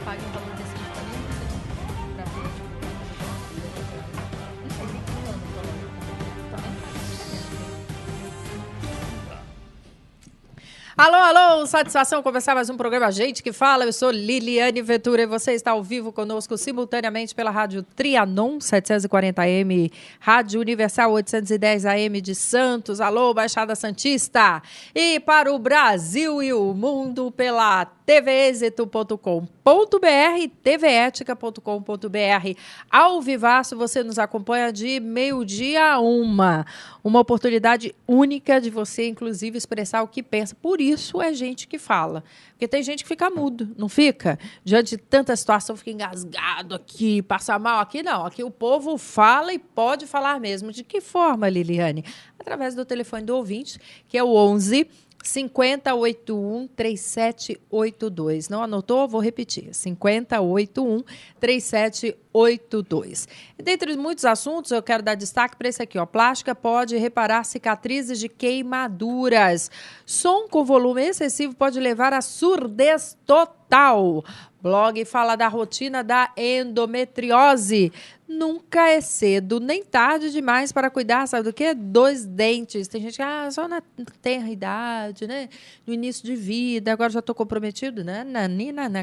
pague um valor desse tipo também. Pra ter, não sei, tem que falar no valor também. Alô, alô, satisfação começar mais um programa Gente que Fala. Eu sou Liliane Ventura e você está ao vivo conosco simultaneamente pela Rádio Trianon 740M, Rádio Universal 810 AM de Santos. Alô, Baixada Santista. E para o Brasil e o mundo pela tvexito.com.br, tvetica.com.br. Ao vivaço, você nos acompanha de meio-dia a uma oportunidade única de você, inclusive, expressar o que pensa. Por isso é gente que fala. Porque tem gente que fica mudo, não fica? Diante de tanta situação, fica engasgado aqui, passa mal aqui. Não, aqui o povo fala e pode falar mesmo. De que forma, Liliane? Através do telefone do ouvinte, que é o 11 5081 3782. Não anotou? Vou repetir. 5081 3782. Dentre muitos assuntos, eu quero dar destaque para esse aqui, ó. Plástica pode reparar cicatrizes de queimaduras. Som com volume excessivo pode levar à surdez total. Blog fala da rotina da endometriose. Nunca é cedo nem tarde demais para cuidar, sabe do quê? Dos dentes. Tem gente que só na tenra idade, né? No início de vida, agora já estou comprometido, né?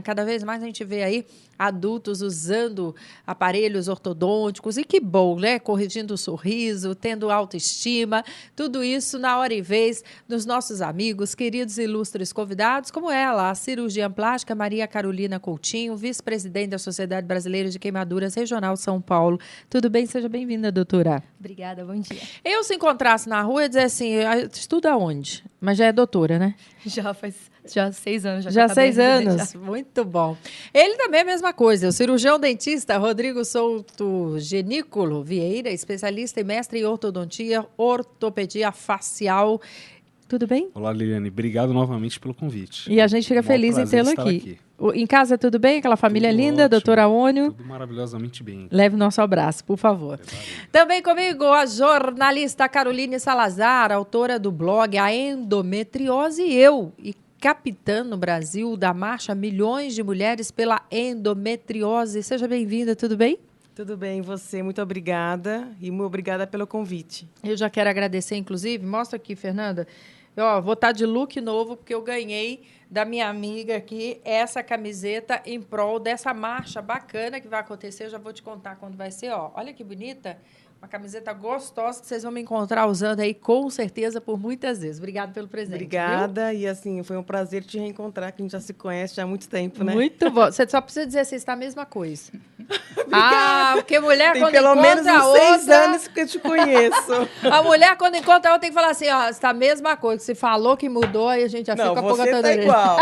Cada vez mais a gente vê aí adultos usando aparelhos ortodônticos, e que bom, né? Corrigindo o sorriso, tendo autoestima, tudo isso na hora e vez dos nossos amigos, queridos e ilustres convidados, como ela, a cirurgiã plástica Maria Carolina Coutinho, vice-presidente da Sociedade Brasileira de Queimaduras Regional São Paulo. Tudo bem? Seja bem-vinda, doutora. Obrigada, bom dia. Eu, se encontrasse na rua, ia dizer assim, estuda onde? Mas já é doutora, né? Já faz 6 anos. Já 6 anos? Já. Muito bom. Ele também é a mesma coisa. O cirurgião dentista Rodrigo Souto Genícolo Vieira, especialista e mestre em ortodontia, ortopedia facial. Tudo bem? Olá, Liliane. Obrigado novamente pelo convite. E a gente fica feliz em tê-lo aqui. Em casa, tudo bem? Aquela família tudo linda, ótimo. Doutora Ônio? Tudo maravilhosamente bem. Leve o nosso abraço, por favor. Também comigo a jornalista Caroline Salazar, autora do blog A Endometriose e Eu, e capitã no Brasil da marcha Milhões de Mulheres pela Endometriose. Seja bem-vinda, tudo bem? Tudo bem, você. Muito obrigada e muito obrigada pelo convite. Eu já quero agradecer, inclusive. Mostra aqui, Fernanda. Vou estar de look novo, porque eu ganhei da minha amiga aqui essa camiseta em prol dessa marcha bacana que vai acontecer. Eu já vou te contar quando vai ser. Olha que bonita. Uma camiseta gostosa que vocês vão me encontrar usando aí, com certeza, por muitas vezes. Obrigada pelo presente. Obrigada. Viu? E, assim, foi um prazer te reencontrar, que a gente já se conhece já há muito tempo, né? Muito bom. Você só precisa dizer se está a mesma coisa. Porque mulher, tem quando pelo menos uns outra, 6 anos que eu te conheço. A mulher, quando encontra outra, tem que falar assim, está a mesma coisa. Se falou que mudou, aí a gente já fica você tá igual.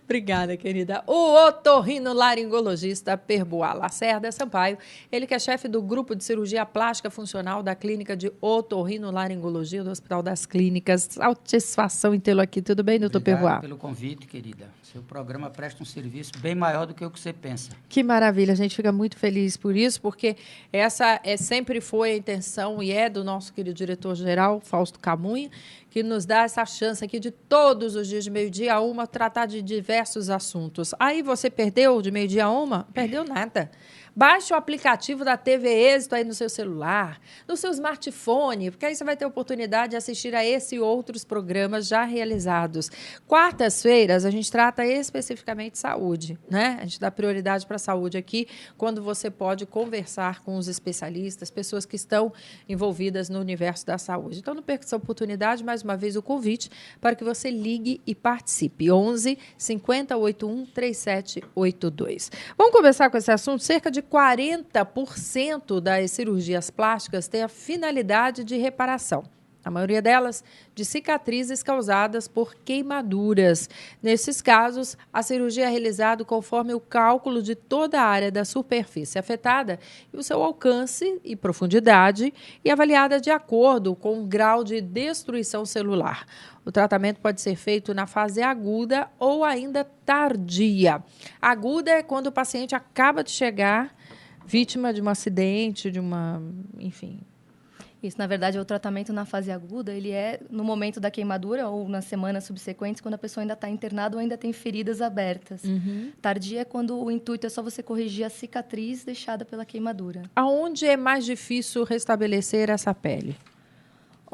Obrigada, querida. O otorrinolaringologista Perboa Lacerda Sampaio, ele que é chefe do grupo de cirurgia plástica funcional da Clínica de Otorrinolaringologia do Hospital das Clínicas. Satisfação em tê-lo aqui. Tudo bem, doutor Perboa? Obrigado pelo convite, querida. Seu programa presta um serviço bem maior do que o que você pensa. Que maravilha. A gente fica muito feliz por isso, porque essa sempre foi a intenção e é do nosso querido diretor-geral, Fausto Camunha, que nos dá essa chance aqui de todos os dias de meio-dia a uma tratar de diversos assuntos. Aí você perdeu de meio-dia a uma? Perdeu nada. Baixe o aplicativo da TV Êxito aí no seu celular, no seu smartphone, porque aí você vai ter a oportunidade de assistir a esse e outros programas já realizados. Quartas-feiras, a gente trata especificamente saúde, né? A gente dá prioridade para a saúde aqui, quando você pode conversar com os especialistas, pessoas que estão envolvidas no universo da saúde. Então, não perca essa oportunidade, mais uma vez o convite para que você ligue e participe. 11 5081 3782. Vamos começar com esse assunto. Cerca de 40% das cirurgias plásticas têm a finalidade de reparação. A maioria delas de cicatrizes causadas por queimaduras. Nesses casos, a cirurgia é realizada conforme o cálculo de toda a área da superfície afetada e o seu alcance e profundidade, e avaliada de acordo com o grau de destruição celular. O tratamento pode ser feito na fase aguda ou ainda tardia. Aguda é quando o paciente acaba de chegar vítima de um acidente, enfim. Isso, na verdade, o tratamento na fase aguda, ele é no momento da queimadura ou nas semanas subsequentes, quando a pessoa ainda está internada ou ainda tem feridas abertas. Tardia é quando o intuito é só você corrigir a cicatriz deixada pela queimadura. Aonde é mais difícil restabelecer essa pele?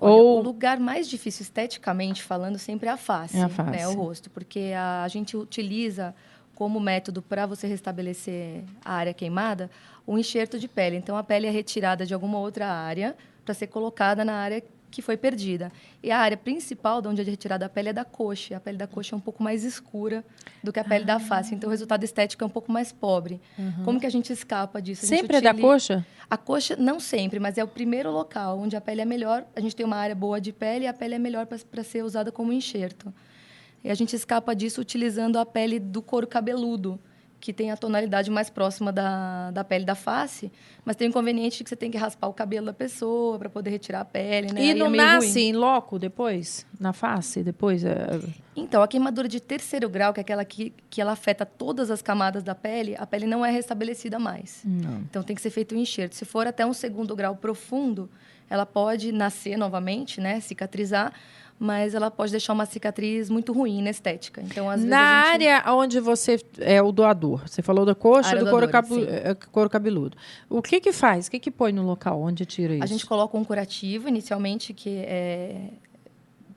Olha, Ou o lugar mais difícil, esteticamente falando, sempre é a face, É a face. né, o rosto. Porque a gente utiliza como método para você restabelecer a área queimada um enxerto de pele. Então, a pele é retirada de alguma outra área para ser colocada na área que foi perdida. E a área principal de onde é retirada a pele é da coxa. A pele da coxa é um pouco mais escura do que a pele da face. Então, o resultado estético é um pouco mais pobre. Como que a gente escapa disso? A gente sempre é da coxa? A coxa, não sempre, mas é o primeiro local onde a pele é melhor. A gente tem uma área boa de pele e a pele é melhor para ser usada como enxerto. E a gente escapa disso utilizando a pele do couro cabeludo, que tem a tonalidade mais próxima da pele da face, mas tem o inconveniente de que você tem que raspar o cabelo da pessoa para poder retirar a pele, né? E Aí não é meio nasce ruim. em loco depois? Na face? Depois? Então, a queimadura de terceiro grau, que é aquela que ela afeta todas as camadas da pele, a pele não é restabelecida mais. Não. Então, tem que ser feito um enxerto. Se for até um segundo grau profundo, ela pode nascer novamente, né? Cicatrizar, mas ela pode deixar uma cicatriz muito ruim na estética. Então, às vezes, Na a gente... área onde você é o doador, você falou da coxa, Área do couro, doadora, couro cabeludo. O que faz? O que põe no local onde tira isso? A gente coloca um curativo, inicialmente, que é...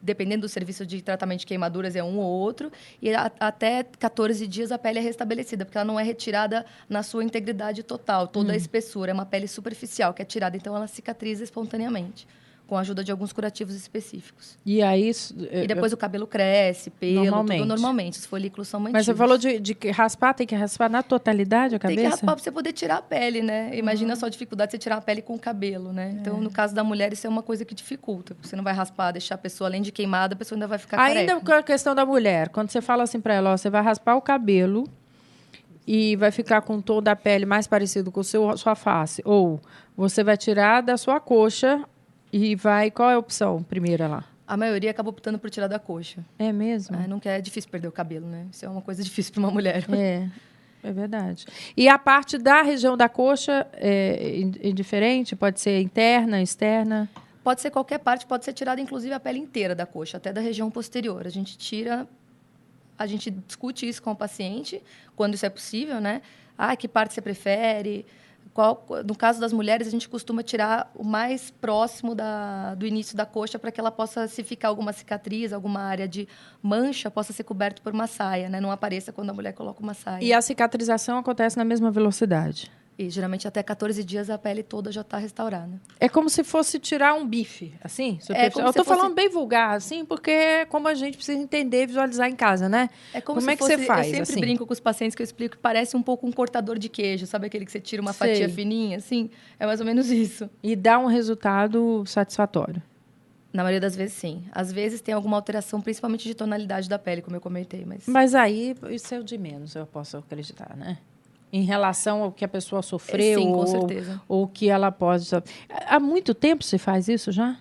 Dependendo do serviço de tratamento de queimaduras, é um ou outro. E até 14 dias a pele é restabelecida, porque ela não é retirada na sua integridade total, toda a espessura. É uma pele superficial que é tirada, então ela cicatriza espontaneamente, com a ajuda de alguns curativos específicos. E aí... E depois o cabelo cresce, pelo, Normalmente. tudo normalmente. Os folículos são mantidos. Mas você falou de que raspar, tem que raspar na totalidade a Tem cabeça? que raspar para você poder tirar a pele, né? Imagina só a dificuldade de você tirar a pele com o cabelo, né? Então, no caso da mulher, isso é uma coisa que dificulta. Você não vai raspar, deixar a pessoa, além de queimada, a pessoa ainda vai ficar Ainda careca. com a questão da mulher, quando você fala assim para ela, ó, você vai raspar o cabelo e vai ficar com o tom da pele mais parecido com sua face, ou você vai tirar da sua coxa e vai... Qual é a opção primeira lá? A maioria acaba optando por tirar da coxa. É mesmo? Não quer, é difícil perder o cabelo, né? Isso é uma coisa difícil para uma mulher. É verdade. E a parte da região da coxa é indiferente? Pode ser interna, externa? Pode ser qualquer parte, pode ser tirada, inclusive, a pele inteira da coxa, até da região posterior. A gente tira... A gente discute isso com o paciente, quando isso é possível, né? Que parte você prefere? No caso das mulheres, a gente costuma tirar o mais próximo do início da coxa para que ela possa, se ficar alguma cicatriz, alguma área de mancha, possa ser coberto por uma saia, né? Não apareça quando a mulher coloca uma saia. E a cicatrização acontece na mesma velocidade? E geralmente até 14 dias a pele toda já está restaurada. É como se fosse tirar um bife, assim? Como Eu estou se fosse- falando bem vulgar, assim, porque é como a gente precisa entender e visualizar em casa, né? Como Como se é que fosse, você faz, Eu sempre assim? brinco com os pacientes que eu explico que parece um pouco um cortador de queijo. Sabe aquele que você tira uma Sei. fatia fininha, assim? É mais ou menos isso. E dá um resultado satisfatório. Na maioria das vezes, sim. Às vezes tem alguma alteração, principalmente de tonalidade da pele, como eu comentei. Mas aí, isso é o de menos, eu posso acreditar, né? Em relação ao que a pessoa sofreu Sim, com certeza. ou que ela pode... Há muito tempo você faz isso já?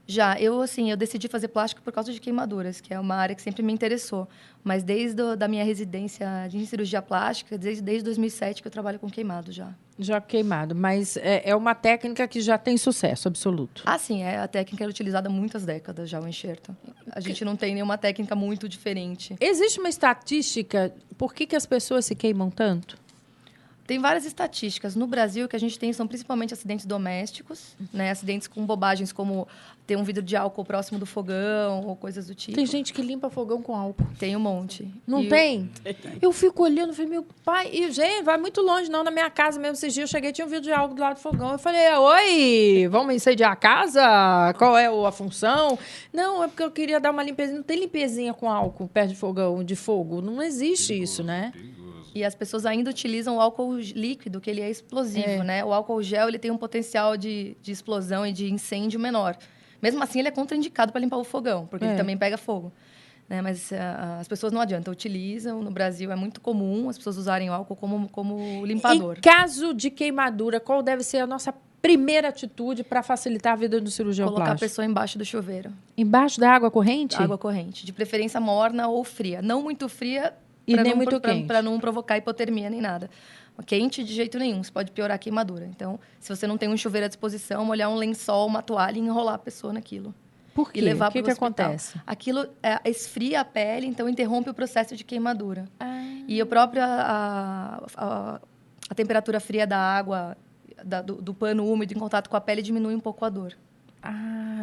Já, eu decidi fazer plástico por causa de queimaduras, que é uma área que sempre me interessou. Mas desde da minha residência de cirurgia plástica, desde 2007 que eu trabalho com queimado já. Já queimado, mas é uma técnica que já tem sucesso absoluto. Sim, a técnica é utilizada há muitas décadas já, o enxerto. A gente não tem nenhuma técnica muito diferente. Existe uma estatística, por que as pessoas se queimam tanto? Tem várias estatísticas. No Brasil, o que a gente tem são principalmente acidentes domésticos, né? Acidentes com bobagens como ter um vidro de álcool próximo do fogão ou coisas do tipo. Tem gente que limpa fogão com álcool. Tem um monte. Não tem? Eu fico olhando e falei, meu pai... E, gente, vai muito longe, não. Na minha casa mesmo, esses dias eu cheguei, tinha um vidro de álcool do lado do fogão. Eu falei, oi, vamos incendiar a casa? Qual é a função? Não, é porque eu queria dar uma limpezinha. Não tem limpezinha com álcool perto de fogão, de fogo. Não existe isso, né? E as pessoas ainda utilizam o álcool líquido, que ele é explosivo, né? O álcool gel, ele tem um potencial de explosão e de incêndio menor. Mesmo assim, ele é contraindicado para limpar o fogão, porque ele também pega fogo. Né? Mas as pessoas não adianta, utilizam. No Brasil é muito comum as pessoas usarem o álcool como limpador. Em caso de queimadura, qual deve ser a nossa primeira atitude para facilitar a vida do cirurgião Colocar a plástico? pessoa embaixo do chuveiro. Embaixo da água corrente? Água corrente. De preferência morna ou fria. Não muito fria, E nem muito quente. Para não provocar hipotermia nem nada. Quente de jeito nenhum, isso pode piorar a queimadura. Então, se você não tem um chuveiro à disposição, molhar um lençol, uma toalha e enrolar a pessoa naquilo. Por quê? E levar o que para o hospital. acontece? Aquilo esfria a pele, então interrompe o processo de queimadura. E a temperatura fria da água, do pano úmido em contato com a pele diminui um pouco a dor.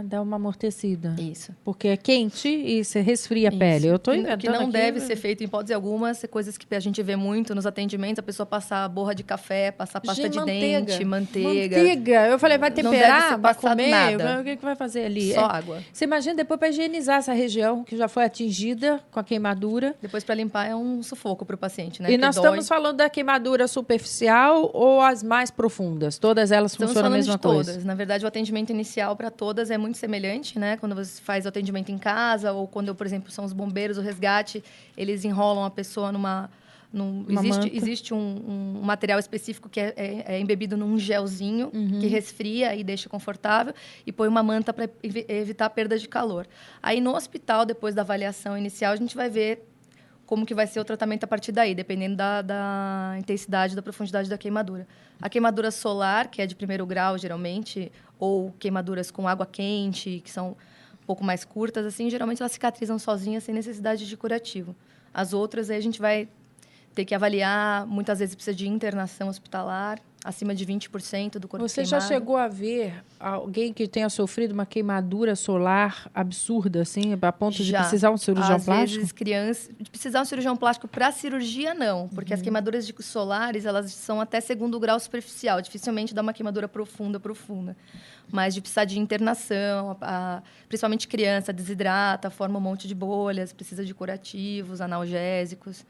Dá uma amortecida. Isso. Porque é quente e você resfria a pele. Eu tô inventando que não aqui, deve ser feito em hipótese alguma, coisas que a gente vê muito nos atendimentos, a pessoa passar borra de café, passar pasta de dente, manteiga. Manteiga. Eu falei, vai Não deve temperar, ser vai passado comer? nada. O que vai fazer ali? Só água. Você imagina depois para higienizar essa região que já foi atingida com a queimadura. Depois para limpar é um sufoco para o paciente, né? E Porque nós dói. estamos falando da queimadura superficial ou as mais profundas? Todas elas Estamos funcionam a falando mesma de coisa? todas. Na verdade, o atendimento inicial para todas é muito semelhante, né? Quando você faz o atendimento em casa ou quando, por exemplo, são os bombeiros, o resgate, eles enrolam a pessoa existe um material específico que é embebido num gelzinho que resfria e deixa confortável e põe uma manta para evitar a perda de calor. Aí, no hospital, depois da avaliação inicial, a gente vai ver como que vai ser o tratamento a partir daí, dependendo da intensidade, da profundidade da queimadura. A queimadura solar, que é de 1º grau, geralmente, ou queimaduras com água quente, que são um pouco mais curtas, assim, geralmente elas cicatrizam sozinhas, sem necessidade de curativo. As outras, aí a gente vai ter que avaliar, muitas vezes precisa de internação hospitalar, acima de 20% do corpo Você queimado. já chegou a ver alguém que tenha sofrido uma queimadura solar absurda, assim, a ponto de precisar de um cirurgião plástico? Às vezes, de precisar de um cirurgião plástico para cirurgia, não. Porque as queimaduras solares, elas são até 2º grau superficial. Dificilmente dá uma queimadura profunda. Mas de precisar de internação, principalmente criança, desidrata, forma um monte de bolhas, precisa de curativos, analgésicos.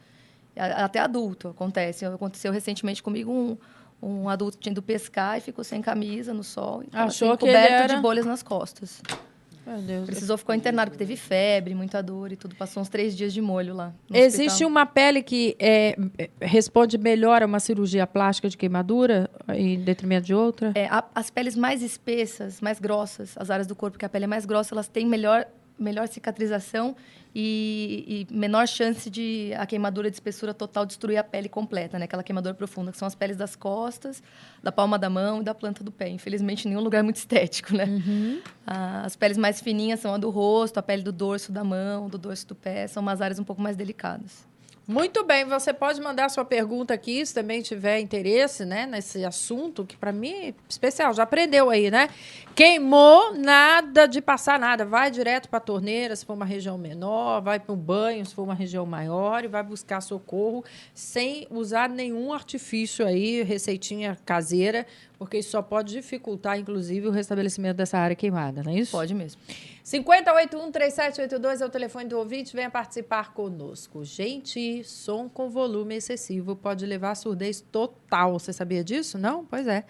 Até adulto aconteceu recentemente comigo um adulto tinha ido pescar e ficou sem camisa no sol. Então, Achou que coberto ele era... de bolhas nas costas. Meu Deus. Ficou internado, porque teve febre, muita dor e tudo. Passou uns 3 dias de molho lá no Existe hospital. uma pele que responde melhor a uma cirurgia plástica de queimadura em detrimento de outra? As peles mais espessas, mais grossas, as áreas do corpo que a pele é mais grossa, elas têm melhor cicatrização e menor chance de a queimadura de espessura total destruir a pele completa, né? Aquela queimadura profunda, que são as peles das costas, da palma da mão e da planta do pé. Infelizmente, nenhum lugar é muito estético, né? As peles mais fininhas são a do rosto, a pele do dorso da mão, do dorso do pé. São umas áreas um pouco mais delicadas. Muito bem, você pode mandar sua pergunta aqui, se também tiver interesse, né, nesse assunto, que para mim é especial, já aprendeu aí, né? Queimou, nada de passar nada, vai direto para a torneira, se for uma região menor, vai para um banho, se for uma região maior, e vai buscar socorro sem usar nenhum artifício aí, receitinha caseira, porque isso só pode dificultar, inclusive, o restabelecimento dessa área queimada, não é isso? Pode mesmo. 5081-3782 é o telefone do ouvinte, venha participar conosco. Gente, som com volume excessivo pode levar à surdez total. Você sabia disso? Não? Pois é.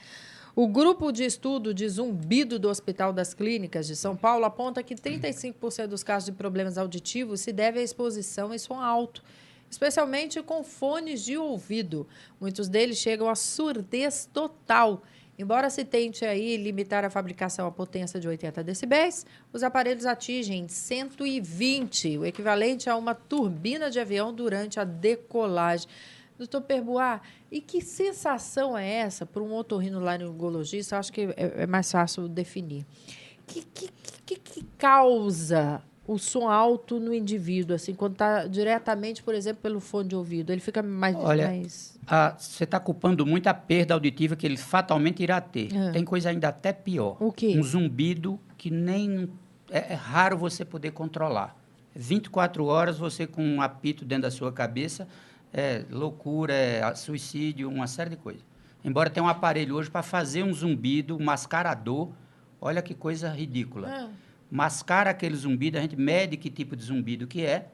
O grupo de estudo de zumbido do Hospital das Clínicas de São Paulo aponta que 35% dos casos de problemas auditivos se deve à exposição em som alto, especialmente com fones de ouvido. Muitos deles chegam à surdez total. Embora se tente aí limitar a fabricação à potência de 80 decibéis, os aparelhos atingem 120, o equivalente a uma turbina de avião durante a decolagem. Doutor Perbois, e que sensação é essa para um otorrinolaringologista? Acho que é mais fácil definir. Que causa o som alto no indivíduo, assim, quando está diretamente, por exemplo, pelo fone de ouvido? Ele fica mais... Você está culpando muito a perda auditiva que ele fatalmente irá ter. Tem coisa ainda até pior. O quê? Um zumbido que nem... É raro você poder controlar. 24 horas você com um apito dentro da sua cabeça, loucura, suicídio, uma série de coisas. Embora tenha um aparelho hoje para fazer um zumbido, um mascarador, olha que coisa ridícula. Mascara aquele zumbido, a gente mede que tipo de zumbido que é,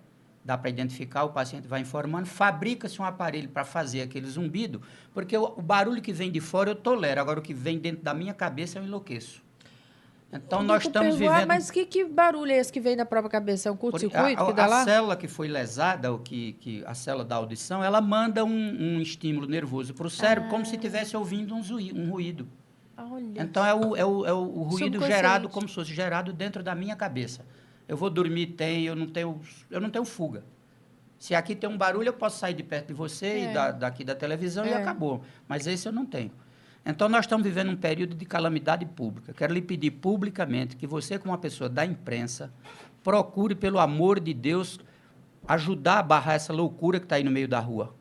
dá para identificar, o paciente vai informando, fabrica-se um aparelho para fazer aquele zumbido, porque o barulho que vem de fora eu tolero, agora o que vem dentro da minha cabeça eu enlouqueço. Então, nós estamos vivendo... Mas que barulho é esse que vem da própria cabeça? É um curto-circuito que dá lá? A célula que foi lesada, a célula da audição, ela manda um estímulo nervoso para o cérebro, como se estivesse ouvindo um ruído. Olha. Então, é o ruído gerado, como se fosse gerado dentro da minha cabeça. Eu vou dormir, eu não tenho fuga. Se aqui tem um barulho, eu posso sair de perto de você e daqui da televisão e acabou. Mas esse eu não tenho. Então, nós estamos vivendo um período de calamidade pública. Quero lhe pedir publicamente que você, como uma pessoa da imprensa, procure, pelo amor de Deus, ajudar a barrar essa loucura que está aí no meio da rua.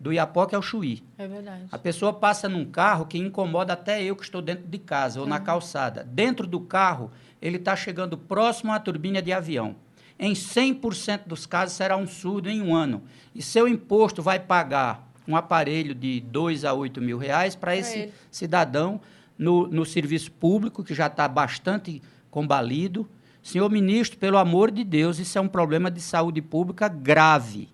Do Iapoque ao Chuí. É verdade. A pessoa passa num carro que incomoda até eu que estou dentro de casa ou na calçada. Dentro do carro, ele está chegando próximo à turbina de avião. Em 100% dos casos, será um surdo em um ano. E seu imposto vai pagar um aparelho de 2 a 8 mil reais para esse cidadão no serviço público, que já está bastante combalido. Senhor ministro, pelo amor de Deus, isso é um problema de saúde pública grave.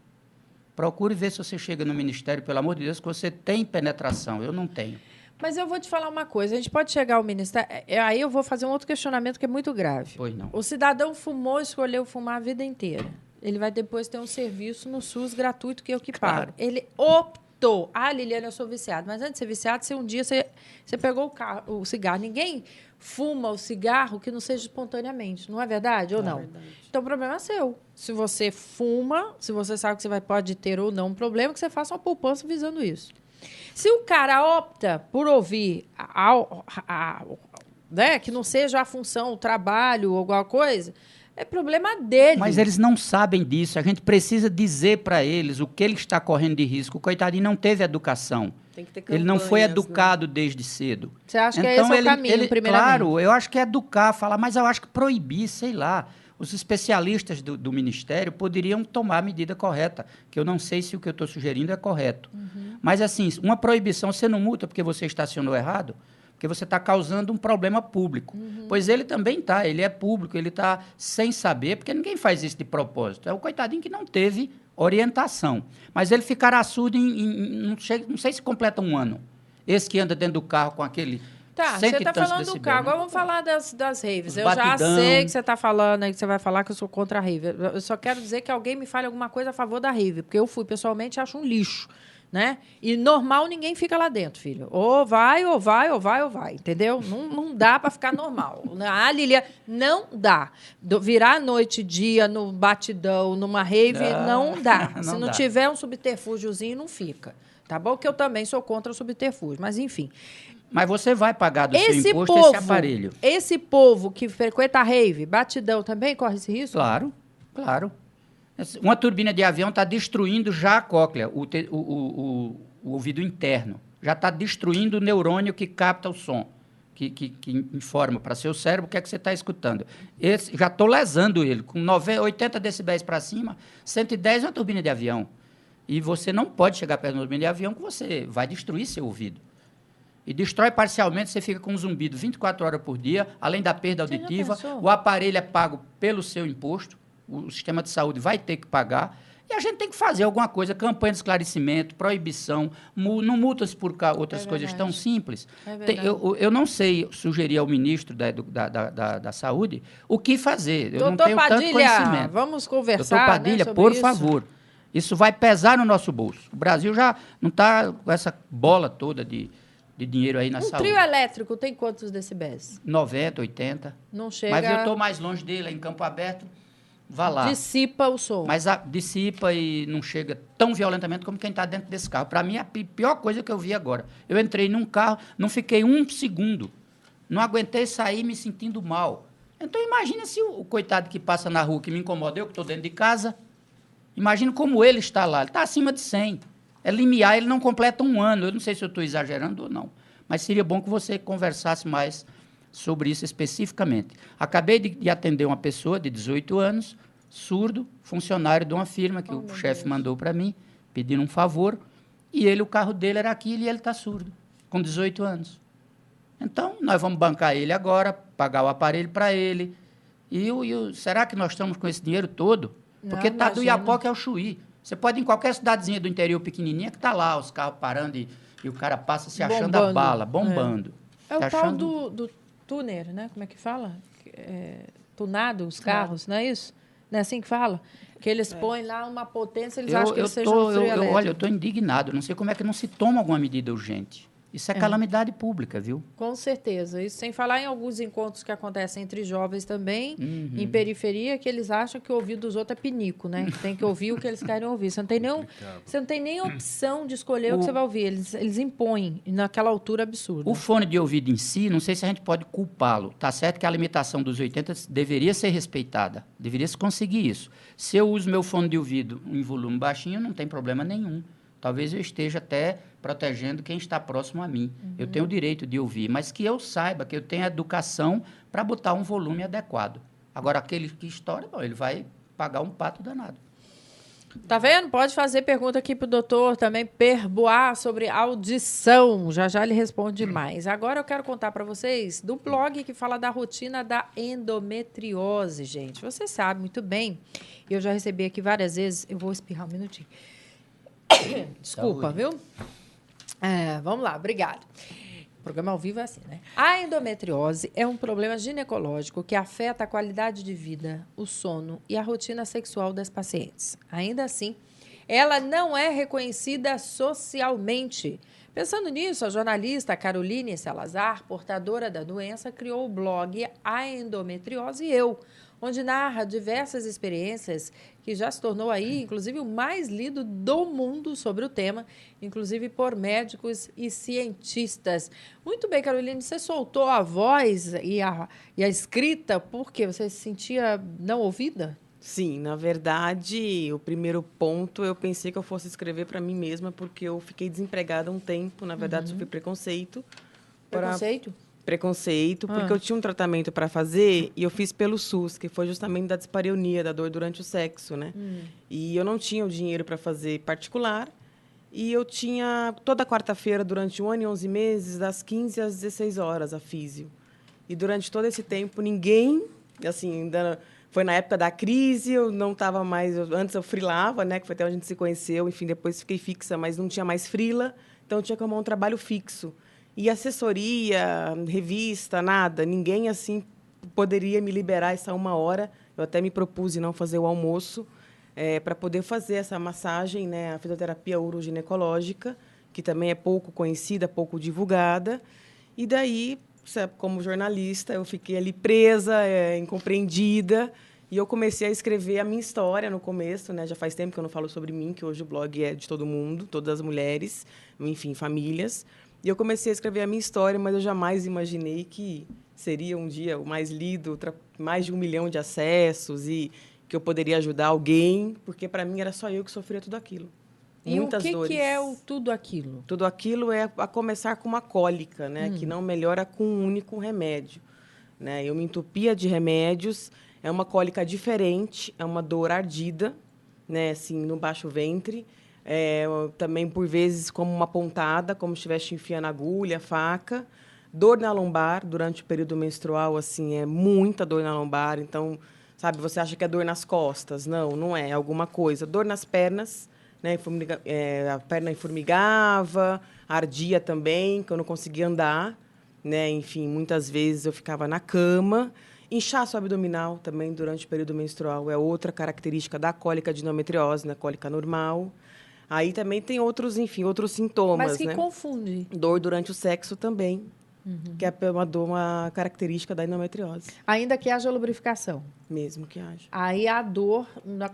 Procure ver se você chega no Ministério, pelo amor de Deus, que você tem penetração. Eu não tenho. Mas eu vou te falar uma coisa. A gente pode chegar ao Ministério... Aí eu vou fazer um outro questionamento que é muito grave. Pois não. O cidadão fumou, escolheu fumar a vida inteira. Ele vai depois ter um serviço no SUS gratuito, que é o que paga. Ele optou. Ah, Liliana, eu sou viciado. Mas antes de ser viciado, se um dia você pegou o cigarro. Ninguém fuma o cigarro que não seja espontaneamente. Não é verdade ou não? É verdade. Então, o problema é seu. Se você fuma, se você sabe que você pode ter ou não um problema, que você faça uma poupança visando isso. Se o cara opta por ouvir né, que não seja a função, o trabalho ou alguma coisa, é problema dele. Mas eles não sabem disso. A gente precisa dizer para eles o que ele está correndo de risco. O coitadinho não teve educação. Tem que ter ele não foi campanhas, educado desde cedo. Você acha que esse é o caminho, primeiramente? Claro, eu acho que é educar, falar, mas eu acho que proibir, sei lá. Os especialistas do Ministério poderiam tomar a medida correta, que eu não sei se o que eu estou sugerindo é correto. Mas, assim, uma proibição, você não multa porque você estacionou errado, porque você está causando um problema público. Pois ele também está, ele é público, ele está sem saber, porque ninguém faz isso de propósito. É o coitadinho que não teve orientação. Mas ele ficará surdo não sei se completa um ano. Esse que anda dentro do carro com aquele... Tá, você está falando do carro. Agora vamos falar das raves. Eu já sei que você está falando aí, que você vai falar que eu sou contra a rave. Eu só quero dizer que alguém me fale alguma coisa a favor da rave, porque eu fui pessoalmente e acho um lixo, né? E normal ninguém fica lá dentro, filho. Ou vai, entendeu? Não dá para ficar normal. Ah, Lilia, não dá. Virar noite e dia no batidão, numa rave, não dá. Se não tiver um subterfúgiozinho, não fica. Tá bom? Que eu também sou contra o subterfúgio, mas enfim... Mas você vai pagar do seu imposto esse aparelho. Esse povo que frequenta a rave, batidão, também corre esse risco? Claro, claro. Uma turbina de avião está destruindo já a cóclea, o ouvido interno. Já está destruindo o neurônio que capta o som, que informa para seu cérebro o que é que você está escutando. Já estou lesando ele. Com 80 decibéis para cima, 110 é uma turbina de avião. E você não pode chegar perto de uma turbina de avião que você vai destruir seu ouvido. E destrói parcialmente, você fica com um zumbido 24 horas por dia, além da perda auditiva. O aparelho é pago pelo seu imposto, o sistema de saúde vai ter que pagar. E a gente tem que fazer alguma coisa, campanha de esclarecimento, proibição, não multas por outras coisas tão simples. Eu não sei sugerir ao ministro da Saúde o que fazer. Eu não tenho tanto conhecimento. Vamos conversar. Doutor Padilha, né, por favor. Isso vai pesar no nosso bolso. O Brasil já não está com essa bola toda de dinheiro aí na saúde. Um trio elétrico tem quantos decibéis? 90, 80. Não chega... Mas eu estou mais longe dele, em Campo Aberto, vá lá. Dissipa o som. Mas dissipa e não chega tão violentamente como quem está dentro desse carro. Para mim, é a pior coisa que eu vi agora. Eu entrei num carro, não fiquei um segundo. Não aguentei sair me sentindo mal. Então, imagina se o coitado que passa na rua, que me incomoda, eu que estou dentro de casa, imagina como ele está lá. Ele está acima de 100. É limiar, ele não completa um ano. Eu não sei se eu estou exagerando ou não, mas seria bom que você conversasse mais sobre isso especificamente. Acabei de atender uma pessoa de 18 anos, surdo, funcionário de uma firma, que o chefe mandou para mim, pedindo um favor, e o carro dele era aquilo e ele está surdo, com 18 anos. Então, nós vamos bancar ele agora, pagar o aparelho para ele. Será que nós estamos com esse dinheiro todo? Porque está do Iapoque ao Chuí. Você pode ir em qualquer cidadezinha do interior pequenininha que está lá, os carros parando e o cara passa se achando a bala, bombando. É o tal do tuner, né? Como é que fala? Tunado os carros, não é isso? Não é assim que fala? Que eles põem lá uma potência, eles acham que eles sejam um trio elétrico. Olha, eu estou indignado. Não sei como é que não se toma alguma medida urgente. Isso é calamidade pública, viu? Com certeza. Isso sem falar em alguns encontros que acontecem entre jovens também, em periferia, que eles acham que o ouvido dos outros é pinico, né? Que tem que ouvir o que eles querem ouvir. Você não tem nem opção de escolher o que você vai ouvir. Eles impõem naquela altura absurda. O fone de ouvido em si, não sei se a gente pode culpá-lo. Tá certo que a limitação dos 80 deveria ser respeitada. Deveria se conseguir isso. Se eu uso meu fone de ouvido em volume baixinho, não tem problema nenhum. Talvez eu esteja até protegendo quem está próximo a mim. Eu tenho o direito de ouvir, mas que eu saiba, que eu tenha educação para botar um volume adequado. Agora, aquele que estoura, bom, ele vai pagar um pato danado. Tá vendo? Pode fazer pergunta aqui pro doutor também, Perboar, sobre audição. Já já ele responde mais. Agora eu quero contar para vocês do blog que fala da rotina da endometriose, gente. Você sabe muito bem. Eu já recebi aqui várias vezes. Eu vou espirrar um minutinho. Desculpa, Saúde. viu? Vamos lá, obrigado. O programa ao vivo é assim, né? A endometriose é um problema ginecológico que afeta a qualidade de vida, o sono e a rotina sexual das pacientes. Ainda assim, ela não é reconhecida socialmente. Pensando nisso, a jornalista Caroline Salazar, portadora da doença, criou o blog A Endometriose e Eu, onde narra diversas experiências que já se tornou aí, inclusive, o mais lido do mundo sobre o tema, inclusive por médicos e cientistas. Muito bem, Caroline, você soltou a voz e a escrita porque você se sentia não ouvida? Sim, na verdade, o primeiro ponto eu pensei que eu fosse escrever para mim mesma, porque eu fiquei desempregada um tempo, na verdade, sofri preconceito. Preconceito, porque eu tinha um tratamento para fazer e eu fiz pelo SUS, que foi justamente da dispareunia, da dor durante o sexo, né? E eu não tinha o dinheiro para fazer particular e eu tinha toda quarta-feira, durante 1 ano e 11 meses, das 15 às 16 horas, a físio. E durante todo esse tempo, ninguém, assim, ainda foi na época da crise, eu não estava mais... Antes eu frilava, né? Que foi até onde a gente se conheceu, enfim, depois fiquei fixa, mas não tinha mais frila, então eu tinha que arrumar um trabalho fixo. E assessoria, revista, nada. Ninguém, assim, poderia me liberar essa 1 hora. Eu até me propus em não fazer o almoço para poder fazer essa massagem, né, a fisioterapia uroginecológica, que também é pouco conhecida, pouco divulgada. E daí, como jornalista, eu fiquei ali presa, incompreendida. E eu comecei a escrever a minha história no começo, né? Já faz tempo que eu não falo sobre mim, que hoje o blog é de todo mundo, todas as mulheres, enfim, famílias. E eu comecei a escrever a minha história, mas eu jamais imaginei que seria um dia o mais lido, mais de 1 milhão de acessos e que eu poderia ajudar alguém, porque para mim era só eu que sofria tudo aquilo. E Muitas o dores. que é o tudo aquilo? Tudo aquilo é a começar com uma cólica, né, que não melhora com um único remédio, né? Eu me entupia de remédios, é uma cólica diferente, é uma dor ardida, né, assim, no baixo ventre. Também, por vezes, como uma pontada, como se estivesse enfiando agulha, faca. Dor na lombar, durante o período menstrual, assim, é muita dor na lombar. Então, sabe, você acha que é dor nas costas. Não, não é. É alguma coisa. Dor nas pernas, né? A perna formigava, ardia também, que eu não conseguia andar, né? Enfim, muitas vezes eu ficava na cama. Inchaço abdominal também, durante o período menstrual, é outra característica da cólica de endometriose, né? Cólica normal. Aí também tem outros, enfim, outros sintomas, Mas que né? confunde. Dor durante o sexo também, que é uma característica da endometriose, Ainda que haja lubrificação. mesmo que haja. Aí a dor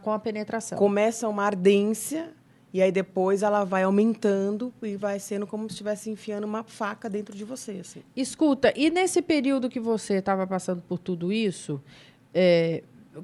com a penetração. Começa uma ardência e aí depois ela vai aumentando e vai sendo como se estivesse enfiando uma faca dentro de você, assim. Escuta, e nesse período que você estava passando por tudo isso,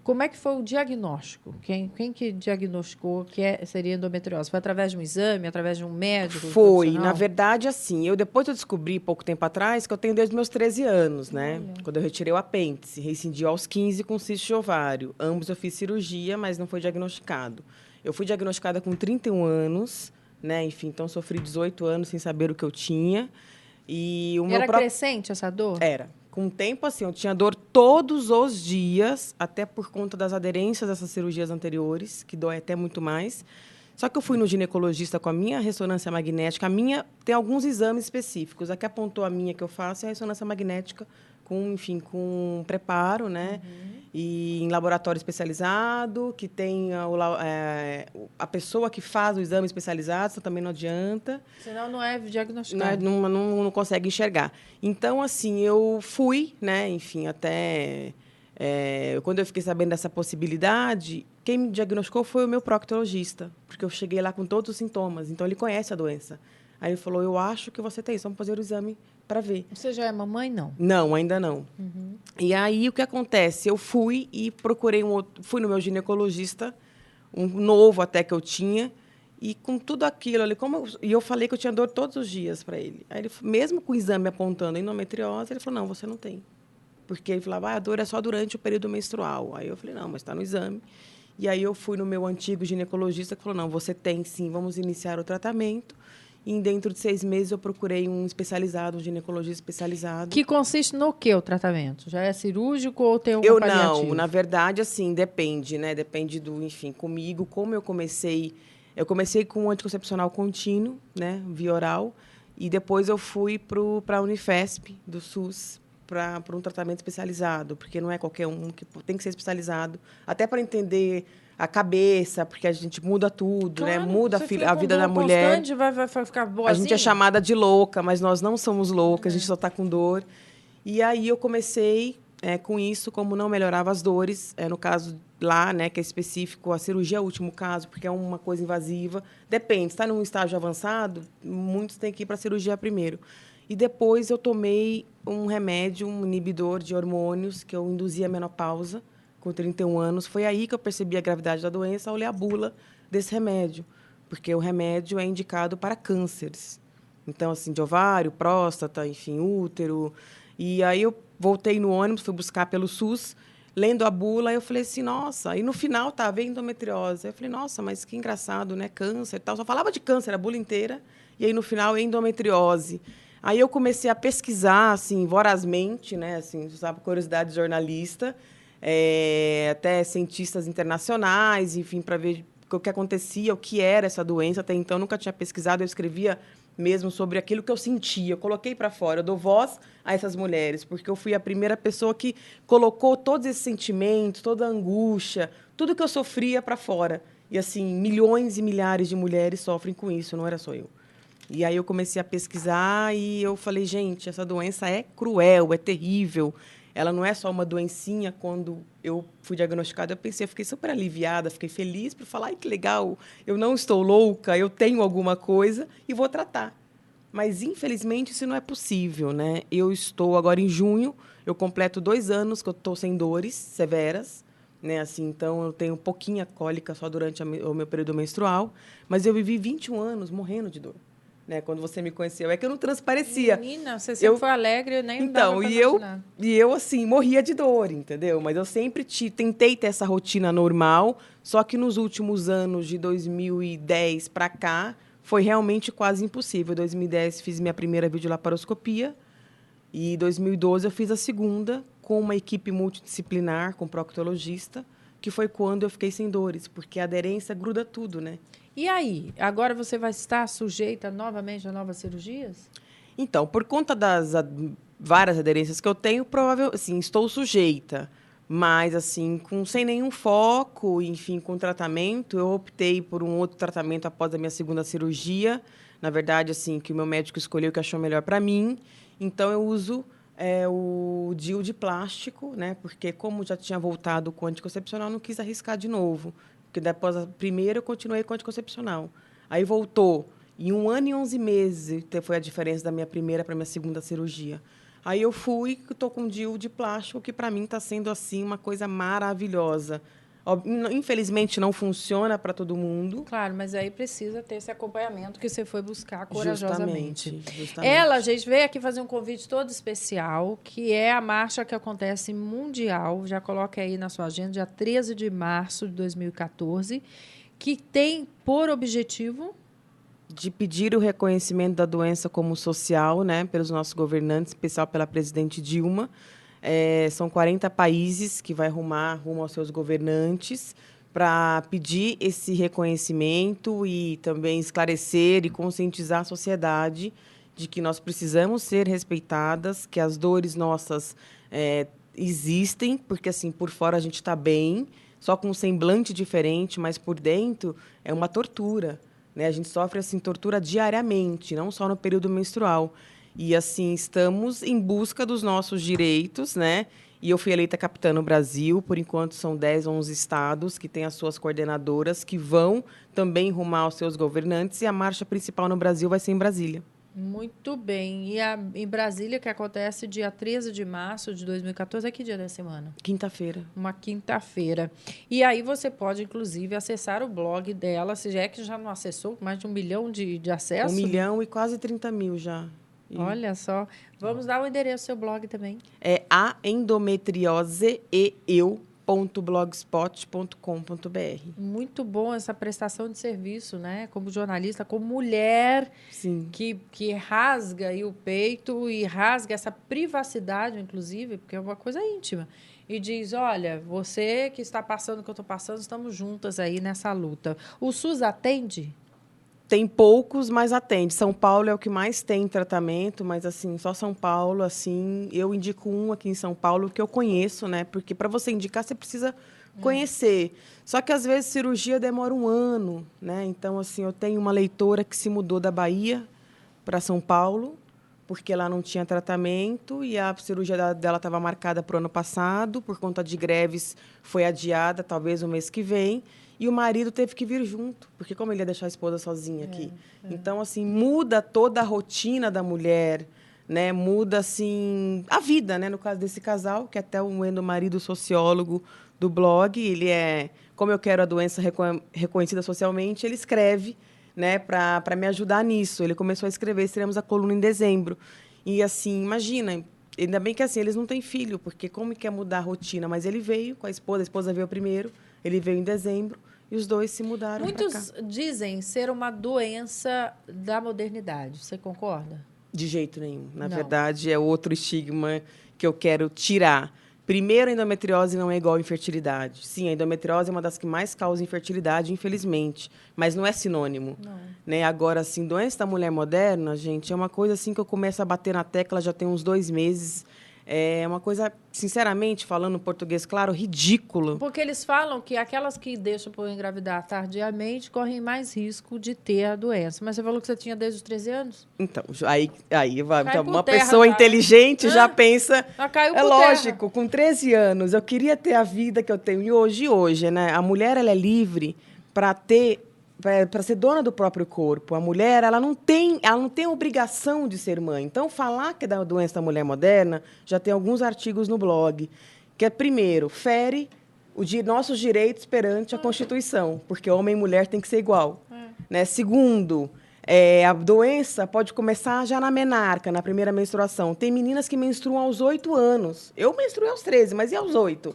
como é que foi o diagnóstico? Quem que diagnosticou que seria endometriose? Foi através de um exame, através de um médico? Foi, profissional? na verdade, assim, depois eu descobri, pouco tempo atrás, que eu tenho desde os meus 13 anos, né? Quando eu retirei o apêndice, reincidiu aos 15 com cisto de ovário. Ambos eu fiz cirurgia, mas não foi diagnosticado. Eu fui diagnosticada com 31 anos, né? Enfim, então sofri 18 anos sem saber o que eu tinha. E o meu Era crescente essa dor? Era. Com o tempo, assim, eu tinha dor todos os dias, até por conta das aderências dessas cirurgias anteriores, que dói até muito mais. Só que eu fui no ginecologista com a minha ressonância magnética. A minha tem alguns exames específicos. A que apontou a minha que eu faço é a ressonância magnética com, enfim, com preparo, né? e em laboratório especializado, que tenha a pessoa que faz o exame especializado, isso também não adianta. Senão não é diagnosticado. Não consegue enxergar. Então, assim, eu fui, né, enfim, até... quando eu fiquei sabendo dessa possibilidade, quem me diagnosticou foi o meu proctologista, porque eu cheguei lá com todos os sintomas, então ele conhece a doença. Aí ele falou, eu acho que você tem isso, vamos fazer o exame para ver. Você já é mamãe, não? Não, ainda não. Uhum. E aí, o que acontece? Eu fui e procurei fui no meu ginecologista, um novo até que eu tinha, e com tudo aquilo ali, e eu falei que eu tinha dor todos os dias para ele. Aí ele, mesmo com o exame apontando endometriose, ele falou, não, você não tem. Porque ele falava, a dor é só durante o período menstrual. Aí eu falei, não, mas está no exame. E aí eu fui no meu antigo ginecologista, que falou, não, você tem sim, vamos iniciar o tratamento. E dentro de 6 meses eu procurei um especializado, um ginecologista especializado. Que consiste no que o tratamento? Já é cirúrgico ou tem algum paliativo? Não, na verdade, assim, depende, né? Depende enfim, comigo, como eu comecei com um anticoncepcional contínuo, né, via oral, e depois eu fui para a Unifesp, do SUS, para um tratamento especializado, porque não é qualquer um que tem que ser especializado, até para entender a cabeça, porque a gente muda tudo, Claro, né? Muda você a vida da mulher. Constante, vai ficar boazinha? A gente é chamada de louca, mas nós não somos loucas, a gente só está com dor. E aí eu comecei com isso, como não melhorava as dores, no caso lá, né, que é específico, a cirurgia é o último caso, porque é uma coisa invasiva. Depende, está num estágio avançado, muitos têm que ir para a cirurgia primeiro. E depois eu tomei um remédio, um inibidor de hormônios, que eu induzia a menopausa, com 31 anos. Foi aí que eu percebi a gravidade da doença, ao ler a bula desse remédio, porque o remédio é indicado para cânceres. Então, assim, de ovário, próstata, enfim, útero. E aí eu voltei no ônibus, fui buscar pelo SUS, lendo a bula, eu falei assim, nossa, e no final estava endometriose. Eu falei, nossa, mas que engraçado, né? Câncer e tal. Só falava de câncer a bula inteira, e aí no final endometriose. Aí eu comecei a pesquisar, assim, vorazmente, né? Assim, sabe, curiosidade de jornalista, até cientistas internacionais, enfim, para ver o que acontecia, o que era essa doença. Até então, nunca tinha pesquisado, eu escrevia mesmo sobre aquilo que eu sentia. Eu coloquei para fora, eu dou voz a essas mulheres, porque eu fui a primeira pessoa que colocou todos esses sentimentos, toda a angústia, tudo que eu sofria para fora. E, assim, milhões e milhares de mulheres sofrem com isso, não era só eu. E aí eu comecei a pesquisar e eu falei, gente, essa doença é cruel, é terrível. Ela não é só uma doencinha. Quando eu fui diagnosticada, eu fiquei super aliviada, fiquei feliz por falar, ai, que legal, eu não estou louca, eu tenho alguma coisa e vou tratar. Mas, infelizmente, isso não é possível, né? Eu estou agora em junho, eu completo 2 anos que eu estou sem dores severas, né? Assim, então, eu tenho pouquinha cólica só durante o meu período menstrual, mas eu vivi 21 anos morrendo de dor. Né, quando você me conheceu, é que eu não transparecia. Menina, você sempre foi alegre, eu nem dava pra imaginar. E eu, assim, morria de dor, entendeu? Mas eu sempre tentei ter essa rotina normal, só que nos últimos anos, de 2010 para cá, foi realmente quase impossível. Em 2010, fiz minha primeira videolaparoscopia, e em 2012 eu fiz a segunda, com uma equipe multidisciplinar, com proctologista, que foi quando eu fiquei sem dores, porque a aderência gruda tudo, né? E aí? Agora você vai estar sujeita novamente a novas cirurgias? Então, por conta das várias aderências que eu tenho, assim, estou sujeita. Mas, assim, sem nenhum foco, enfim, com tratamento, eu optei por um outro tratamento após a minha segunda cirurgia. Na verdade, assim, que o meu médico escolheu, que achou melhor para mim. Então, eu uso o DIU de plástico, né? Porque, como já tinha voltado com o anticoncepcional, não quis arriscar de novo. Porque depois a primeira eu continuei com anticoncepcional. Aí voltou. Em 1 ano e 11 meses foi a diferença da minha primeira para a minha segunda cirurgia. Aí eu fui, estou com um DIU de plástico, que para mim está sendo assim uma coisa maravilhosa. Infelizmente não funciona para todo mundo. Claro, mas aí precisa ter esse acompanhamento que você foi buscar corajosamente. Justamente. Ela, gente, veio aqui fazer um convite todo especial, que é a marcha que acontece mundial. Já coloca aí na sua agenda, dia 13 de março de 2014, que tem por objetivo de pedir o reconhecimento da doença como social, né, pelos nossos governantes, em especial pela presidente Dilma. São 40 países que vai rumo aos seus governantes para pedir esse reconhecimento e também esclarecer e conscientizar a sociedade de que nós precisamos ser respeitadas, que as dores nossas existem, porque assim, por fora a gente está bem, só com um semblante diferente, mas por dentro é uma tortura, né? A gente sofre assim tortura diariamente, não só no período menstrual. E assim, estamos em busca dos nossos direitos, né? E eu fui eleita capitã no Brasil, por enquanto são 10, 11 estados que têm as suas coordenadoras que vão também rumar aos seus governantes, e a marcha principal no Brasil vai ser em Brasília. Muito bem. E em Brasília, que acontece dia 13 de março de 2014, é que dia da semana? Quinta-feira. Uma quinta-feira. E aí você pode, inclusive, acessar o blog dela, se é que já não acessou, mais de 1 milhão de acessos. 1 milhão e quase 30 mil já. E Olha só. Vamos dar o endereço do seu blog também. é aendometrioseeeu.blogspot.com.br. Muito bom essa prestação de serviço, né? Como jornalista, como mulher Sim. que rasga aí o peito e rasga essa privacidade, inclusive, porque é uma coisa íntima. E diz, olha, você que está passando o que eu estou passando, estamos juntas aí nessa luta. O SUS atende? Tem poucos, mas atende. São Paulo é o que mais tem tratamento, mas assim, só São Paulo, assim, eu indico um aqui em São Paulo que eu conheço, né? Porque para você indicar, você precisa conhecer. Só que às vezes cirurgia demora 1 ano, né? Então, assim, eu tenho uma leitora que se mudou da Bahia para São Paulo, porque lá não tinha tratamento e a cirurgia dela estava marcada para o ano passado, por conta de greves foi adiada, talvez o mês que vem. E o marido teve que vir junto, porque como ele ia deixar a esposa sozinha aqui? Então, assim, muda toda a rotina da mulher, né? Muda, assim, a vida, né? No caso desse casal, que até o marido sociólogo do blog, ele é, como eu quero a doença reconhecida socialmente, ele escreve, né? Para me ajudar nisso. Ele começou a escrever, estaremos a coluna em dezembro. E, assim, imagina, ainda bem que assim, eles não têm filho, porque como que é mudar a rotina? Mas ele veio com a esposa veio primeiro, ele veio em dezembro, e os dois se mudaram para cá. Muitos dizem ser uma doença da modernidade. Você concorda? De jeito nenhum. Na Não. verdade, é outro estigma que eu quero tirar. Primeiro, a endometriose não é igual à infertilidade. Sim, a endometriose é uma das que mais causa infertilidade, infelizmente, mas não é sinônimo. Não. Né? Agora, assim, doença da mulher moderna, gente, é uma coisa assim que eu começo a bater na tecla já tem uns 2 meses. É uma coisa, sinceramente, falando português claro, ridículo. Porque eles falam que aquelas que deixam por engravidar tardiamente correm mais risco de ter a doença. Mas você falou que você tinha desde os 13 anos? Então, aí vai. Cai Então, por uma terra pessoa já. inteligente já pensa. Ela caiu É por lógico, com 13 anos, eu queria ter a vida que eu tenho. E hoje, né? A mulher ela é livre para ser dona do próprio corpo. A mulher, ela não tem a obrigação de ser mãe. Então, falar que é da doença da mulher moderna, já tem alguns artigos no blog, que é, primeiro, fere nossos direitos perante a Constituição, porque homem e mulher tem que ser igual. Né? Segundo, a doença pode começar já na menarca, na primeira menstruação. Tem meninas que menstruam aos 8 anos. Eu menstruei aos 13, mas e aos 8?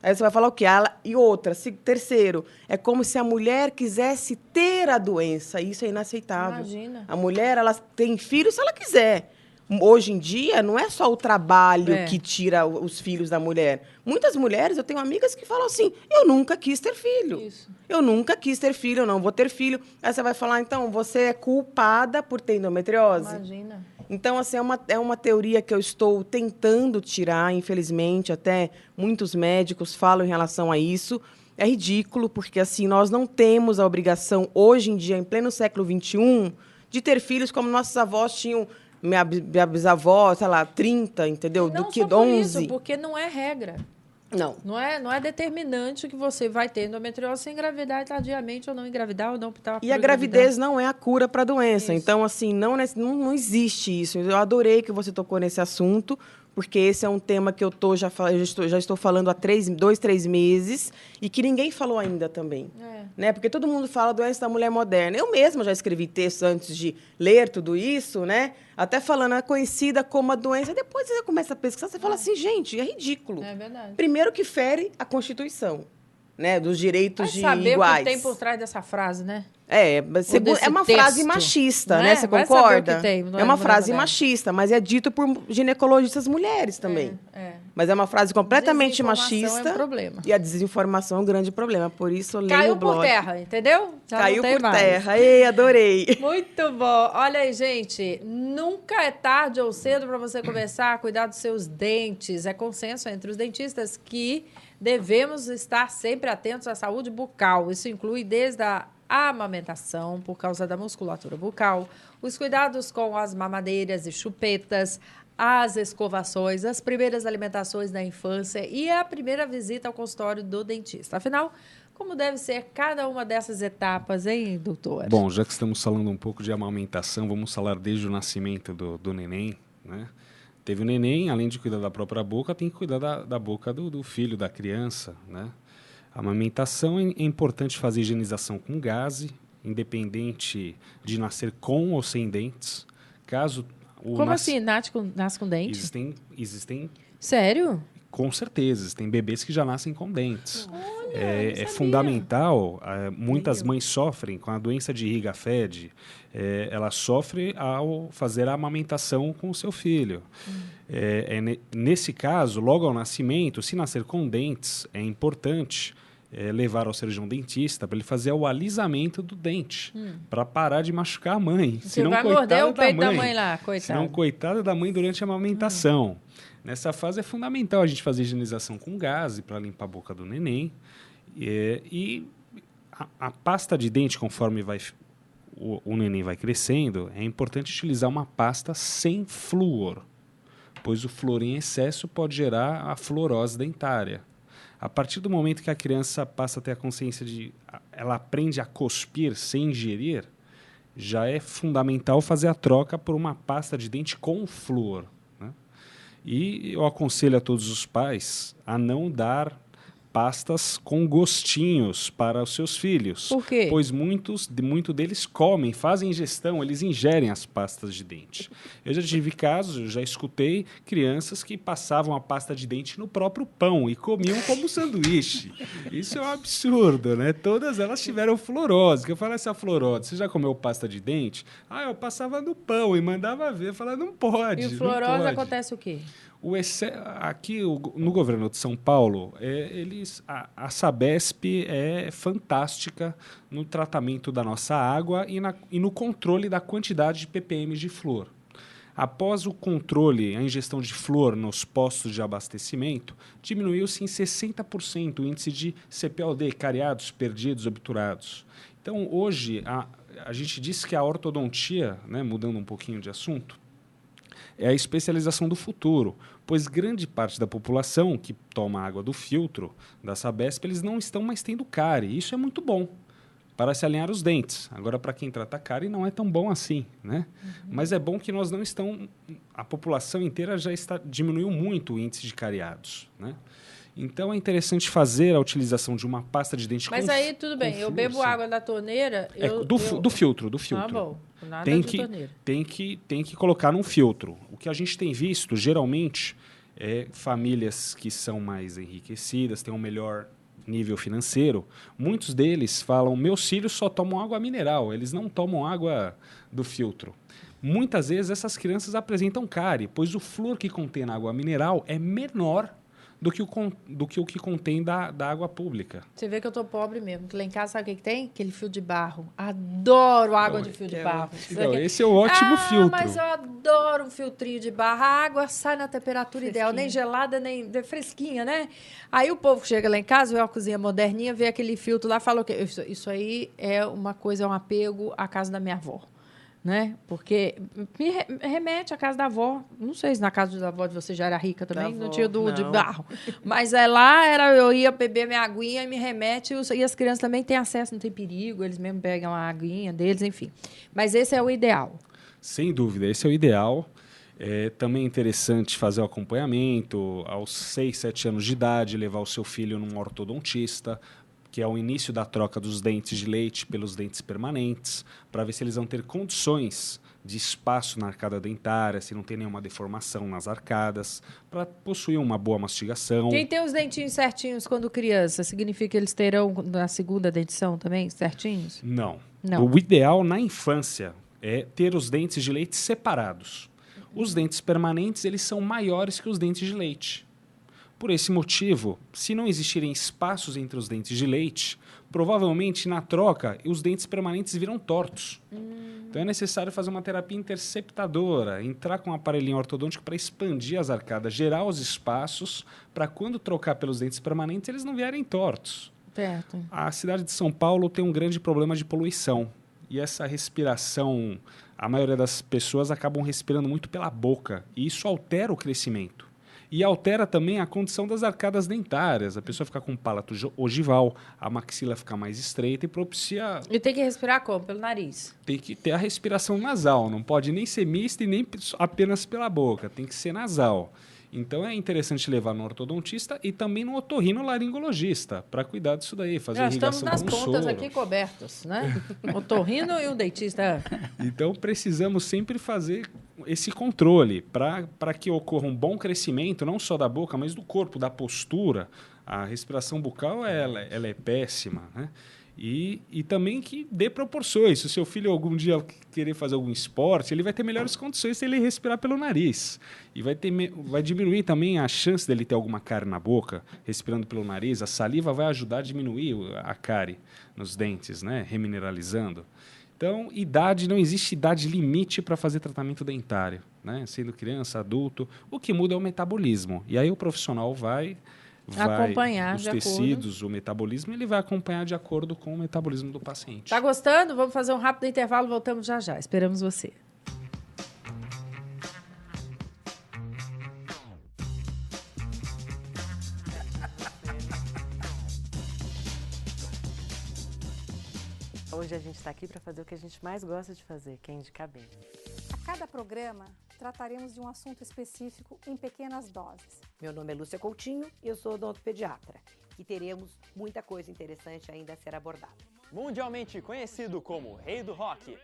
Aí você vai falar o quê? E outra, terceiro, é como se a mulher quisesse ter a doença. Isso é inaceitável. Imagina. A mulher, ela tem filhos se ela quiser. Hoje em dia, não é só o trabalho que tira os filhos da mulher. Muitas mulheres, eu tenho amigas que falam assim, eu nunca quis ter filho. Isso. Eu nunca quis ter filho, eu não vou ter filho. Aí você vai falar, então, você é culpada por ter endometriose? Imagina. Então, assim, é uma teoria que eu estou tentando tirar, infelizmente, até muitos médicos falam em relação a isso. É ridículo, porque assim, nós não temos a obrigação, hoje em dia, em pleno século XXI, de ter filhos como nossos avós tinham, minha bisavó, sei lá, 30, entendeu? Não Do que só por 11. isso, porque não é regra. Não. Não é determinante que você vai ter endometriose sem engravidar tardiamente ou não engravidar ou não optar por E a gravidez não é a cura para a doença. Isso. Então, assim, não existe isso. Eu adorei que você tocou nesse assunto, porque esse é um tema que eu já estou falando há 2, 3 meses e que ninguém falou ainda também. Né? Porque todo mundo fala doença da mulher moderna. Eu mesma já escrevi textos antes de ler tudo isso, né? Até falando, é conhecida como a doença. Depois você começa a pesquisar, você fala assim, gente, é ridículo. É verdade. Primeiro que fere a Constituição, né? Dos direitos Vai saber iguais. o que tem por trás dessa frase, né? É uma frase texto, machista, né? né? Você Vai saber concorda? o que tem, não é É uma mulher frase moderna. machista, mas é dito por ginecologistas mulheres também. Mas é uma frase completamente Desinformação machista. é um problema. E a desinformação é um grande problema. Por isso eu leio Caiu o blog. por terra, entendeu? Já Caiu não tem por mais. terra. Ei, adorei. Muito bom. Olha aí, gente, nunca é tarde ou cedo para você começar a cuidar dos seus dentes. É consenso entre os dentistas que devemos estar sempre atentos à saúde bucal. Isso inclui desde a amamentação, por causa da musculatura bucal, os cuidados com as mamadeiras e chupetas, as escovações, as primeiras alimentações da infância e a primeira visita ao consultório do dentista. Afinal, como deve ser cada uma dessas etapas, hein, doutor? Bom, já que estamos falando um pouco de amamentação, vamos falar desde o nascimento do neném, né? Teve o neném, além de cuidar da própria boca, tem que cuidar da boca do filho, da criança, né? A amamentação é importante fazer higienização com gaze, independente de nascer com ou sem dentes. Caso Como assim? Nasce com dente? Existem, Sério? com certeza, existem bebês que já nascem com dentes. Olha, É fundamental, muitas mães sofrem com a doença de Higa-Fed, ela sofre ao fazer a amamentação com o seu filho. Nesse caso, logo ao nascimento, se nascer com dentes, é importante levar ao cirurgião dentista para ele fazer o alisamento do dente, para parar de machucar a mãe. Você vai morder o peito da mãe lá, coitada. Senão, coitada da mãe durante a amamentação. Nessa fase é fundamental a gente fazer higienização com gaze para limpar a boca do neném. E a pasta de dente, conforme o neném vai crescendo, é importante utilizar uma pasta sem flúor, pois o flúor em excesso pode gerar a fluorose dentária. A partir do momento que a criança passa a ter a consciência ela aprende a cuspir sem ingerir, já é fundamental fazer a troca por uma pasta de dente com flúor, né? E eu aconselho a todos os pais a não dar pastas com gostinhos para os seus filhos. Por quê? Pois muito deles comem, fazem ingestão, eles ingerem as pastas de dente. Eu já tive casos, eu já escutei crianças que passavam a pasta de dente no próprio pão e comiam como sanduíche. Isso é um absurdo, né? Todas elas tiveram fluorose. Que eu falo, essa fluorose, você já comeu pasta de dente? Eu passava no pão e mandava ver. Eu falava, não pode. E o fluorose não pode. Acontece o quê? Aqui no governo de São Paulo, a Sabesp é fantástica no tratamento da nossa água e no controle da quantidade de ppm de flúor. Após o controle, a ingestão de flúor nos postos de abastecimento, diminuiu-se em 60% o índice de CPOD, cariados, perdidos, obturados. Então, hoje, a gente diz que a ortodontia, né, mudando um pouquinho de assunto, é a especialização do futuro, pois grande parte da população que toma água do filtro da Sabesp, eles não estão mais tendo cárie. Isso é muito bom para se alinhar os dentes. Agora, para quem trata cárie, não é tão bom assim, né? Mas é bom que nós não estamos... A população inteira diminuiu muito o índice de cariados, né? Então, é interessante fazer a utilização de uma pasta de dente Mas aí, tudo bem, eu bebo água da torneira... Do filtro. Ah, bom. Nada Tem de torneira. Tem que colocar num filtro. O que a gente tem visto, geralmente, famílias que são mais enriquecidas, têm um melhor nível financeiro, muitos deles falam, meus filhos só tomam água mineral, eles não tomam água do filtro. Muitas vezes, essas crianças apresentam cárie, pois o flúor que contém na água mineral é menor do que o que contém da água pública. Você vê que eu tô pobre mesmo, que lá em casa sabe o que tem? Aquele fio de barro. Adoro água de fio de barro. Então, esse é o ótimo filtro. Mas eu adoro um filtrinho de barro. A água sai na temperatura ideal, nem gelada, nem fresquinha, né? Aí o povo chega lá em casa, vê uma cozinha moderninha, vê aquele filtro lá, fala o quê? Isso aí é uma coisa, é um apego à casa da minha avó. Né? Porque me remete à casa da avó. Não sei se na casa da avó de você já era rica também, não tinha de barro. Mas lá eu ia beber minha aguinha e me remete, e as crianças também têm acesso, não tem perigo, eles mesmo pegam a aguinha deles, enfim. Mas esse é o ideal. Sem dúvida, esse é o ideal. É também interessante fazer o acompanhamento aos 6, 7 anos de idade, levar o seu filho num ortodontista, que é o início da troca dos dentes de leite pelos dentes permanentes, para ver se eles vão ter condições de espaço na arcada dentária, se não tem nenhuma deformação nas arcadas, para possuir uma boa mastigação. Quem tem os dentinhos certinhos quando criança, significa que eles terão na segunda dentição também certinhos? Não. Não. O ideal na infância é ter os dentes de leite separados. Os dentes permanentes, eles são maiores que os dentes de leite. Por esse motivo, se não existirem espaços entre os dentes de leite, provavelmente, na troca, os dentes permanentes viram tortos. Então, é necessário fazer uma terapia interceptadora, entrar com um aparelhinho ortodôntico para expandir as arcadas, gerar os espaços, para quando trocar pelos dentes permanentes, eles não vierem tortos. Certo. A cidade de São Paulo tem um grande problema de poluição. E essa respiração, a maioria das pessoas acabam respirando muito pela boca. E isso altera o crescimento. E altera também a condição das arcadas dentárias. A pessoa fica com um palato ogival, a maxila fica mais estreita e propicia... E tem que respirar como? Pelo nariz? Tem que ter a respiração nasal. Não pode nem ser mista e nem apenas pela boca. Tem que ser nasal. Então, é interessante levar no ortodontista e também no otorrinolaringologista para cuidar disso daí, fazer Já irrigação estamos nas com pontas soro. aqui cobertos, né? Otorrino e um dentista. Então, precisamos sempre fazer esse controle para que ocorra um bom crescimento, não só da boca, mas do corpo, da postura. A respiração bucal ela é péssima, né? E também que dê proporções. Se o seu filho algum dia querer fazer algum esporte, ele vai ter melhores condições se ele respirar pelo nariz. E vai diminuir também a chance dele ter alguma cárie na boca, respirando pelo nariz. A saliva vai ajudar a diminuir a cárie nos dentes, né? Remineralizando. Então, não existe idade limite para fazer tratamento dentário, né? Sendo criança, adulto. O que muda é o metabolismo. E aí o profissional vai acompanhar os de tecidos, o metabolismo, ele vai acompanhar de acordo com o metabolismo do paciente. Tá gostando? Vamos fazer um rápido intervalo, voltamos já já. Esperamos você. Hoje a gente está aqui para fazer o que a gente mais gosta de fazer, que é indicar bem. A cada programa, trataremos de um assunto específico em pequenas doses. Meu nome é Lúcia Coutinho e eu sou odontopediatra. E teremos muita coisa interessante ainda a ser abordada. Mundialmente conhecido como Rei do Rock,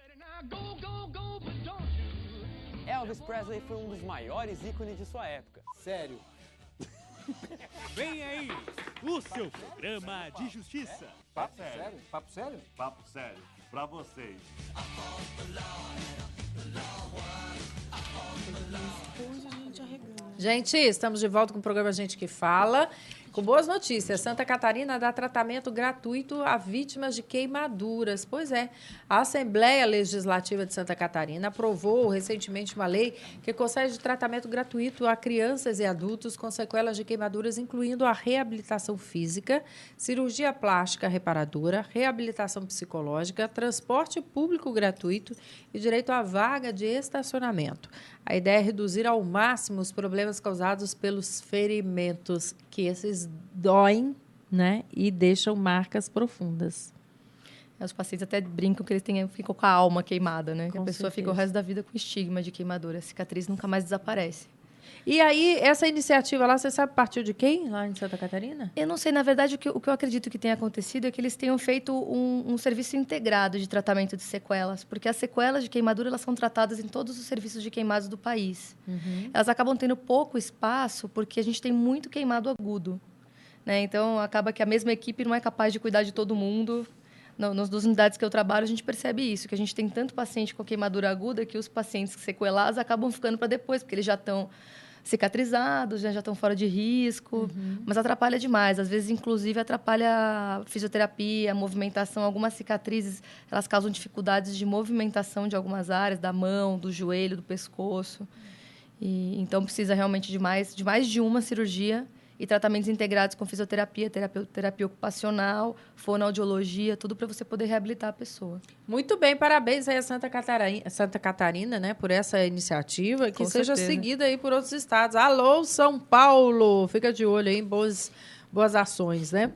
Elvis Presley foi um dos maiores ícones de sua época. Sério. Vem aí, o seu programa de justiça. Papo sério? Papo sério? Papo sério, pra vocês. Gente, estamos de volta com o programa Gente que Fala. Com boas notícias, Santa Catarina dá tratamento gratuito a vítimas de queimaduras. Pois é, a Assembleia Legislativa de Santa Catarina aprovou recentemente uma lei que concede tratamento gratuito a crianças e adultos com sequelas de queimaduras, incluindo a reabilitação física, cirurgia plástica reparadora, reabilitação psicológica, transporte público gratuito e direito à vaga de estacionamento. A ideia é reduzir ao máximo os problemas causados pelos ferimentos, que esses doem, né, e deixam marcas profundas. Os pacientes até brincam que eles ficam com a alma queimada, né? Que a pessoa certeza. fica o resto da vida com estigma de queimadura. A cicatriz nunca mais desaparece. E aí, essa iniciativa lá, você sabe partiu de quem, lá em Santa Catarina? Eu não sei, na verdade, o que eu acredito que tenha acontecido é que eles tenham feito um serviço integrado de tratamento de sequelas, porque as sequelas de queimadura elas são tratadas em todos os serviços de queimados do país. Elas acabam tendo pouco espaço porque a gente tem muito queimado agudo, né? Então, acaba que a mesma equipe não é capaz de cuidar de todo mundo. Nas duas unidades que eu trabalho, a gente percebe isso, que a gente tem tanto paciente com queimadura aguda que os pacientes sequelados acabam ficando para depois, porque eles já estão cicatrizados, já estão fora de risco, mas atrapalha demais. Às vezes, inclusive, atrapalha a fisioterapia, a movimentação. Algumas cicatrizes, elas causam dificuldades de movimentação de algumas áreas, da mão, do joelho, do pescoço. Então, precisa realmente de mais de uma cirurgia e tratamentos integrados com fisioterapia, terapia ocupacional, fonoaudiologia, tudo para você poder reabilitar a pessoa. Muito bem, parabéns aí a Santa Catarina, né, por essa iniciativa, que Com seja certeza. seguida aí por outros estados. Alô, São Paulo! Fica de olho aí em boas ações, né?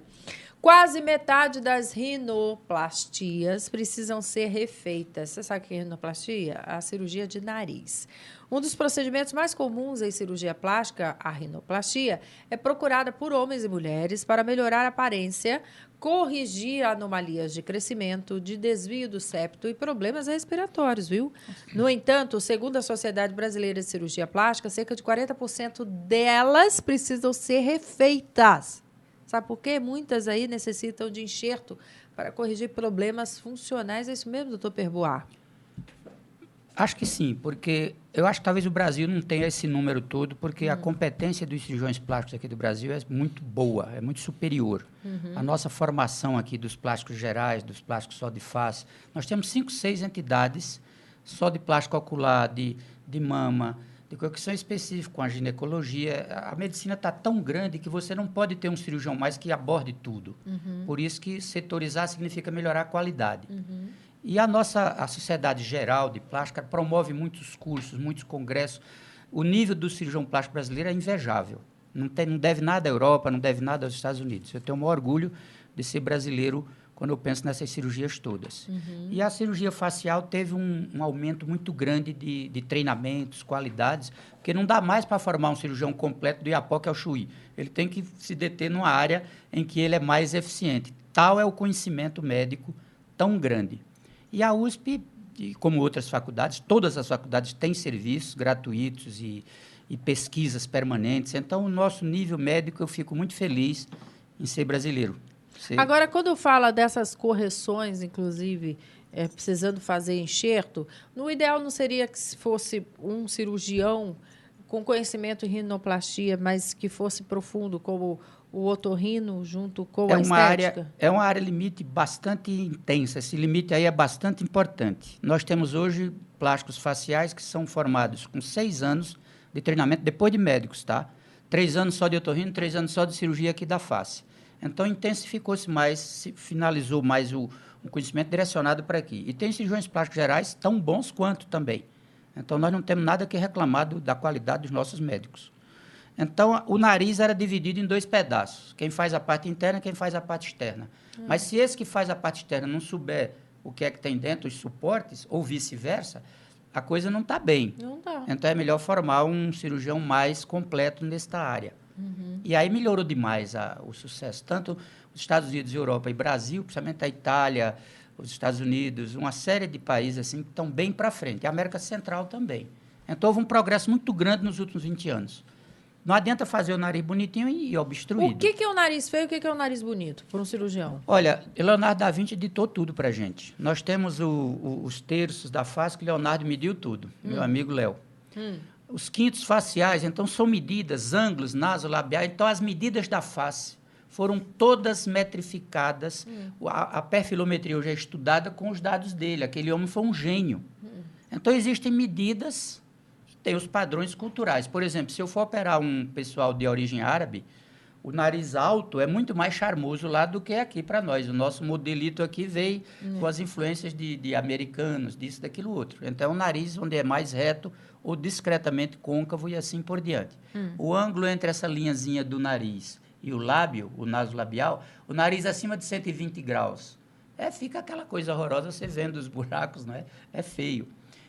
Quase metade das rinoplastias precisam ser refeitas. Você sabe o que é rinoplastia? A cirurgia de nariz. Um dos procedimentos mais comuns em cirurgia plástica, a rinoplastia, é procurada por homens e mulheres para melhorar a aparência, corrigir anomalias de crescimento, de desvio do septo e problemas respiratórios, viu? No entanto, segundo a Sociedade Brasileira de Cirurgia Plástica, cerca de 40% delas precisam ser refeitas. Sabe por quê? Muitas aí necessitam de enxerto para corrigir problemas funcionais. É isso mesmo, doutor Perboar? Acho que sim, porque eu acho que talvez o Brasil não tenha esse número todo, porque a competência dos cirurgiões plásticos aqui do Brasil é muito boa, é muito superior. A nossa formação aqui dos plásticos gerais, dos plásticos só de face, nós temos 5, 6 entidades só de plástico ocular, de mama, de coisa que são específicas com a ginecologia. A medicina está tão grande que você não pode ter um cirurgião mais que aborde tudo. Por isso que setorizar significa melhorar a qualidade. E a Sociedade Geral de Plástica promove muitos cursos, muitos congressos. O nível do cirurgião plástico brasileiro é invejável. Não deve nada à Europa, não deve nada aos Estados Unidos. Eu tenho o maior orgulho de ser brasileiro quando eu penso nessas cirurgias todas. E a cirurgia facial teve um aumento muito grande de treinamentos, qualidades, porque não dá mais para formar um cirurgião completo do Iapoque ao Chuí. Ele tem que se deter numa área em que ele é mais eficiente. Tal é o conhecimento médico tão grande. E a USP, como outras faculdades, todas as faculdades têm serviços gratuitos e pesquisas permanentes. Então, o nosso nível médico, eu fico muito feliz em ser brasileiro. Agora, quando fala dessas correções, inclusive, precisando fazer enxerto, no ideal não seria que se fosse um cirurgião com conhecimento em rinoplastia, mas que fosse profundo, como o otorrino junto com a estética? É uma área limite bastante intensa. Esse limite aí é bastante importante. Nós temos hoje plásticos faciais que são formados com 6 anos de treinamento, depois de médicos, tá? 3 anos só de otorrino, 3 anos só de cirurgia aqui da face. Então, intensificou-se mais, se finalizou mais o conhecimento direcionado para aqui. E tem cirurgiões plásticos gerais tão bons quanto também. Então, nós não temos nada que reclamar da qualidade dos nossos médicos. Então, o nariz era dividido em 2 pedaços. Quem faz a parte interna e quem faz a parte externa. Mas se esse que faz a parte externa não souber o que é que tem dentro, os suportes, ou vice-versa, a coisa não está bem. Não tá. Então, é melhor formar um cirurgião mais completo nesta área. E aí melhorou demais o sucesso. Tanto os Estados Unidos, Europa e Brasil, principalmente a Itália, os Estados Unidos, uma série de países assim, que estão bem para frente. A América Central também. Então, houve um progresso muito grande nos últimos 20 anos. Não adianta fazer o nariz bonitinho e obstruído. O que é o nariz feio e o que é o nariz bonito para um cirurgião? Olha, Leonardo da Vinci ditou tudo para a gente. Nós temos os terços da face que Leonardo mediu tudo, meu amigo Léo. Os quintos faciais, então, são medidas, ângulos, nasolabiais. Então, as medidas da face foram todas metrificadas. A perfilometria hoje é estudada com os dados dele. Aquele homem foi um gênio. Então, existem medidas, tem os padrões culturais. Por exemplo, se eu for operar um pessoal de origem árabe, o nariz alto é muito mais charmoso lá do que aqui para nós. O nosso modelito aqui veio com as influências de americanos, disso, daquilo, outro. Então, o nariz onde é mais reto ou discretamente côncavo e assim por diante. O ângulo entre essa linhazinha do nariz e o lábio, o nasolabial, o nariz acima de 120 graus. Fica aquela coisa horrorosa, você vendo os buracos, não é? É feio.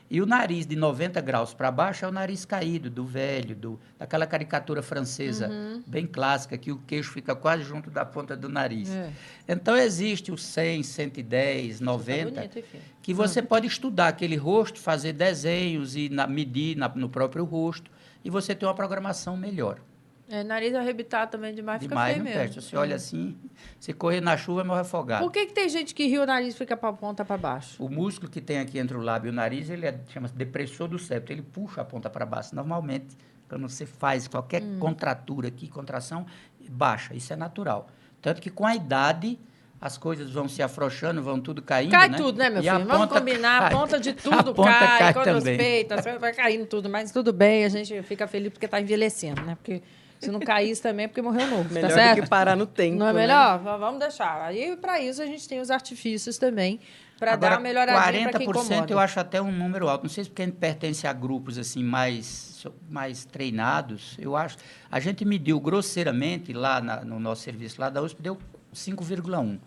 E o nariz de 90 graus para baixo é o nariz caído, do velho, daquela caricatura francesa bem clássica, que o queixo fica quase junto da ponta do nariz. Então, existe o 100, 110, 90, bonito, que você pode estudar aquele rosto, fazer desenhos e medir no próprio rosto, e você ter uma programação melhor. Nariz arrebitado também demais fica feio mesmo. Teste. Você olha assim, se correr na chuva, morre afogado. Por que tem gente que ri o nariz e fica para a ponta para baixo? O músculo que tem aqui entre o lábio e o nariz, ele chama-se depressor do septo. Ele puxa a ponta para baixo. Normalmente, quando você faz qualquer contratura aqui, contração, baixa. Isso é natural. Tanto que com a idade, as coisas vão se afrouxando, vão tudo caindo, Cai tudo, né, meu filho? Vamos combinar, a ponta de tudo cai, quando os peitos, vai caindo tudo. Mas tudo bem, a gente fica feliz porque está envelhecendo, né? Porque se não caísse também é porque morreu novo, melhor tá certo? Do que parar no tempo. Não é melhor? Né? Vamos deixar. Aí, para isso, a gente tem os artifícios também, para dar uma melhoradinha para quem incomoda. 40% eu acho até um número alto. Não sei se porque a gente pertence a grupos assim, mais treinados. Eu acho. A gente mediu grosseiramente lá no nosso serviço lá da USP, deu 5,1%.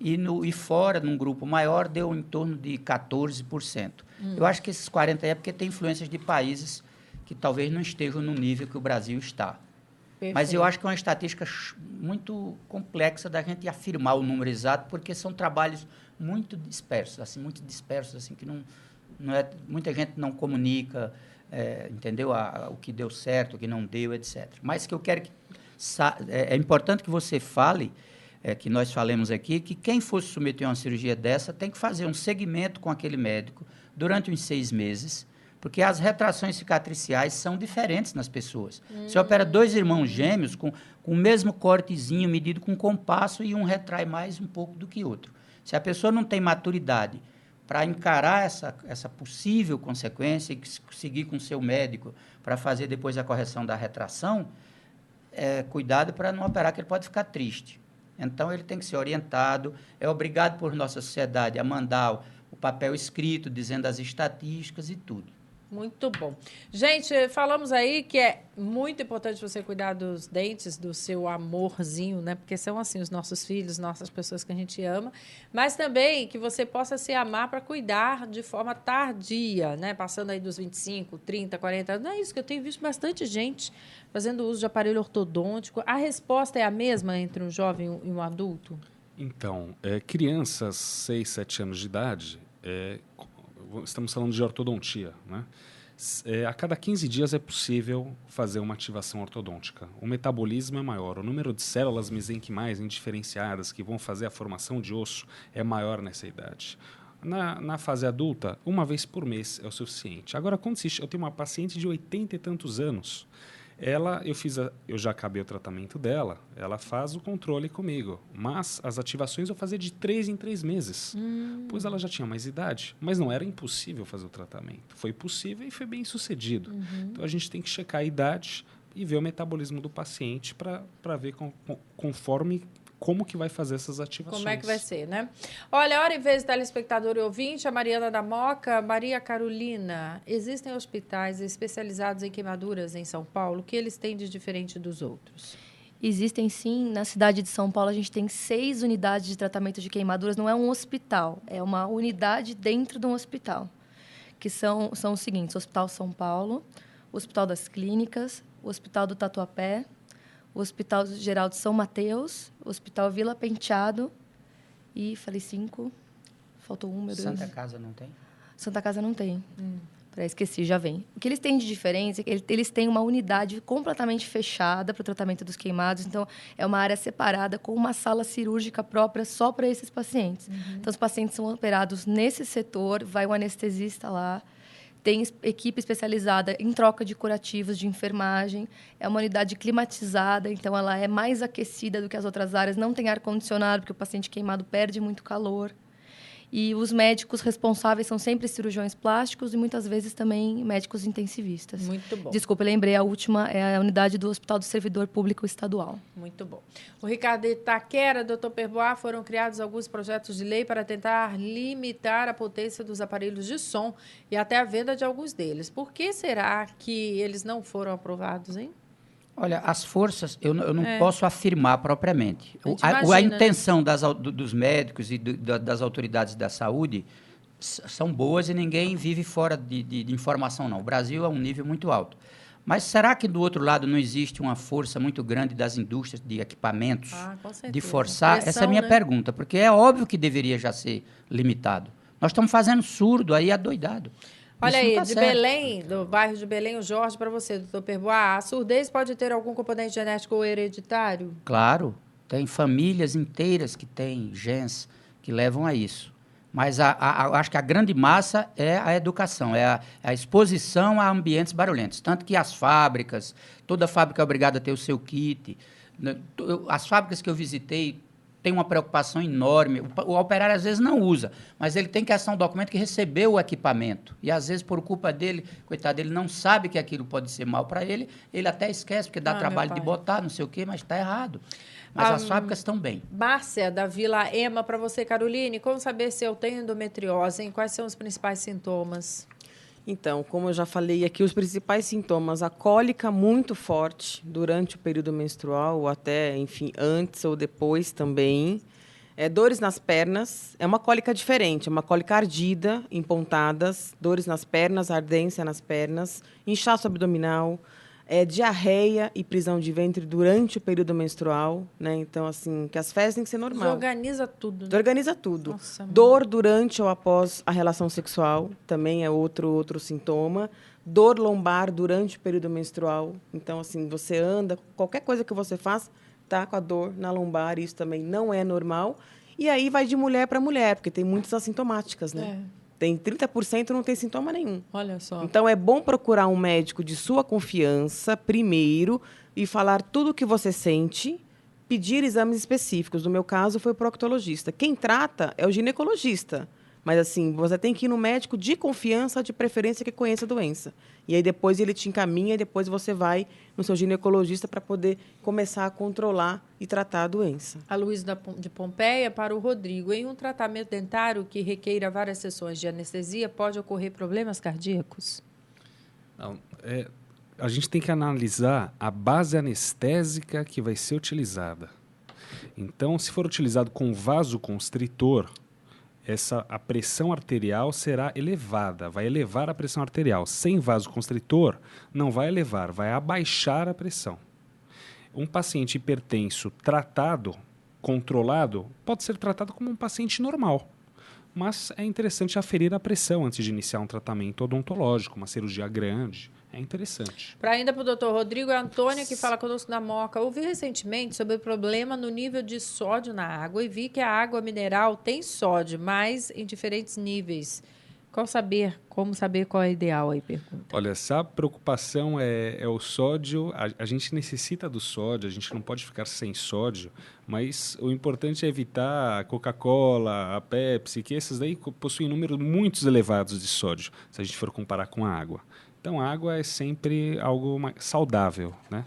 E fora, num grupo maior, deu em torno de 14%. Eu acho que esses 40% é porque tem influências de países que talvez não estejam no nível que o Brasil está. Perfeito. Mas eu acho que é uma estatística muito complexa da gente afirmar o número exato, porque são trabalhos muito dispersos, assim, que não é, muita gente não comunica, entendeu? O que deu certo, o que não deu, etc. Mas que eu quero que é importante que você fale, que nós falemos aqui, que quem fosse submeter a uma cirurgia dessa tem que fazer um segmento com aquele médico, durante uns 6 meses, porque as retrações cicatriciais são diferentes nas pessoas. Você opera 2 irmãos gêmeos com o mesmo cortezinho medido com compasso e um retrai mais um pouco do que outro. Se a pessoa não tem maturidade para encarar essa possível consequência e seguir com o seu médico para fazer depois a correção da retração, cuidado para não operar, que ele pode ficar triste. Então, ele tem que ser orientado, é obrigado por nossa sociedade a mandar o papel escrito, dizendo as estatísticas e tudo. Muito bom. Gente, falamos aí que é muito importante você cuidar dos dentes, do seu amorzinho, né? Porque são, assim, os nossos filhos, nossas pessoas que a gente ama. Mas também que você possa se amar para cuidar de forma tardia, né? Passando aí dos 25, 30, 40 anos. Não é isso que eu tenho visto bastante gente fazendo uso de aparelho ortodôntico. A resposta é a mesma entre um jovem e um adulto? Então, crianças 6, 7 anos de idade, estamos falando de ortodontia, né? A cada 15 dias é possível fazer uma ativação ortodôntica. O metabolismo é maior, o número de células mesenquimais indiferenciadas que vão fazer a formação de osso é maior nessa idade. Na fase adulta, 1 vez por mês é o suficiente. Agora, eu tenho uma paciente de 80 e tantos anos. Eu já acabei o tratamento dela, ela faz o controle comigo, mas as ativações eu fazia de 3 em 3 meses, pois ela já tinha mais idade, mas não era impossível fazer o tratamento, foi possível e foi bem sucedido. Então a gente tem que checar a idade e ver o metabolismo do paciente para ver conforme como que vai fazer essas ativações. Como é que vai ser, né? Olha, hora e vez, telespectador e ouvinte, a Mariana da Moca. Maria Carolina, existem hospitais especializados em queimaduras em São Paulo? O que eles têm de diferente dos outros? Existem, sim. Na cidade de São Paulo, a gente tem 6 unidades de tratamento de queimaduras. Não é um hospital, é uma unidade dentro de um hospital, que são os seguintes: o Hospital São Paulo, o Hospital das Clínicas, o Hospital do Tatuapé, o Hospital Geral de São Mateus, o Hospital Vila Penteado e, falei 5, faltou 1, meu Deus. Santa Casa não tem? Santa Casa não tem. Esqueci, já vem. O que eles têm de diferença é que eles têm uma unidade completamente fechada para o tratamento dos queimados. Então, é uma área separada com uma sala cirúrgica própria só para esses pacientes. Então, os pacientes são operados nesse setor, vai um anestesista lá, tem equipe especializada em troca de curativos, de enfermagem. É uma unidade climatizada, então ela é mais aquecida do que as outras áreas. Não tem ar-condicionado, porque o paciente queimado perde muito calor. E os médicos responsáveis são sempre cirurgiões plásticos e, muitas vezes, também médicos intensivistas. Muito bom. Desculpa, eu lembrei, a última é a unidade do Hospital do Servidor Público Estadual. Muito bom. O Ricardo Itaquera, Dr. Perbois, foram criados alguns projetos de lei para tentar limitar a potência dos aparelhos de som e até a venda de alguns deles. Por que será que eles não foram aprovados, hein? Olha, as forças, eu não posso afirmar propriamente. A intenção dos médicos e das autoridades da saúde são boas e ninguém vive fora de informação, não. O Brasil é um nível muito alto. Mas será que, do outro lado, não existe uma força muito grande das indústrias de equipamentos de forçar? Pressão, essa é a minha pergunta, porque é óbvio que deveria já ser limitado. Nós estamos fazendo surdo aí, adoidado. Olha aí, de certo. Belém, do bairro de Belém, o Jorge, para você, doutor Perbois, a surdez pode ter algum componente genético ou hereditário? Claro, tem famílias inteiras que têm genes que levam a isso. Mas acho que a grande massa é a educação, é a exposição a ambientes barulhentos. Tanto que as fábricas, toda fábrica é obrigada a ter o seu kit. As fábricas que eu visitei têm uma preocupação enorme. O operário, às vezes, não usa, mas ele tem que assinar um documento que recebeu o equipamento. E, às vezes, por culpa dele, coitado, ele não sabe que aquilo pode ser mal para ele, ele até esquece, porque dá trabalho de botar, não sei o quê, mas está errado. Mas as fábricas estão bem. Márcia, da Vila Ema, para você, Caroline, como saber se eu tenho endometriose, hein? Quais são os principais sintomas? Então, como eu já falei aqui, os principais sintomas, a cólica muito forte durante o período menstrual, ou até, enfim, antes ou depois também. Dores nas pernas, é uma cólica diferente, é uma cólica ardida, em pontadas, dores nas pernas, ardência nas pernas, inchaço abdominal, diarreia e prisão de ventre durante o período menstrual, né? Então, assim, que as fezes têm que ser normal. Desorganiza tudo. Né? Organiza tudo. Nossa, dor durante ou após a relação sexual, também é outro sintoma. Dor lombar durante o período menstrual. Então, assim, você anda, qualquer coisa que você faz, tá com a dor na lombar, isso também não é normal. E aí vai de mulher para mulher, porque tem muitas assintomáticas, né? Tem 30% não tem sintoma nenhum. Olha só. Então, é bom procurar um médico de sua confiança primeiro e falar tudo o que você sente, pedir exames específicos. No meu caso, foi o proctologista. Quem trata é o ginecologista. Mas, assim, você tem que ir no médico de confiança, de preferência, que conheça a doença. E aí, depois, ele te encaminha e depois você vai no seu ginecologista para poder começar a controlar e tratar a doença. A Luísa de Pompeia para o Rodrigo. Em um tratamento dentário que requeira várias sessões de anestesia, pode ocorrer problemas cardíacos? Não, a gente tem que analisar a base anestésica que vai ser utilizada. Então, se for utilizado com vasoconstritor, a pressão arterial será elevada, vai elevar a pressão arterial. Sem vasoconstritor, não vai elevar, vai abaixar a pressão. Um paciente hipertenso tratado, controlado, pode ser tratado como um paciente normal. Mas é interessante aferir a pressão antes de iniciar um tratamento odontológico, uma cirurgia grande. É interessante. Para ainda para o doutor Rodrigo, é a Antônia que fala conosco da Moca. Ouvi recentemente sobre o problema no nível de sódio na água e vi que a água mineral tem sódio, mas em diferentes níveis. Como saber qual é o ideal aí, pergunta? Olha, essa preocupação é o sódio. A gente necessita do sódio, a gente não pode ficar sem sódio, mas o importante é evitar a Coca-Cola, a Pepsi, que esses daí possuem números muito elevados de sódio, se a gente for comparar com a água. Então, a água é sempre algo saudável, né?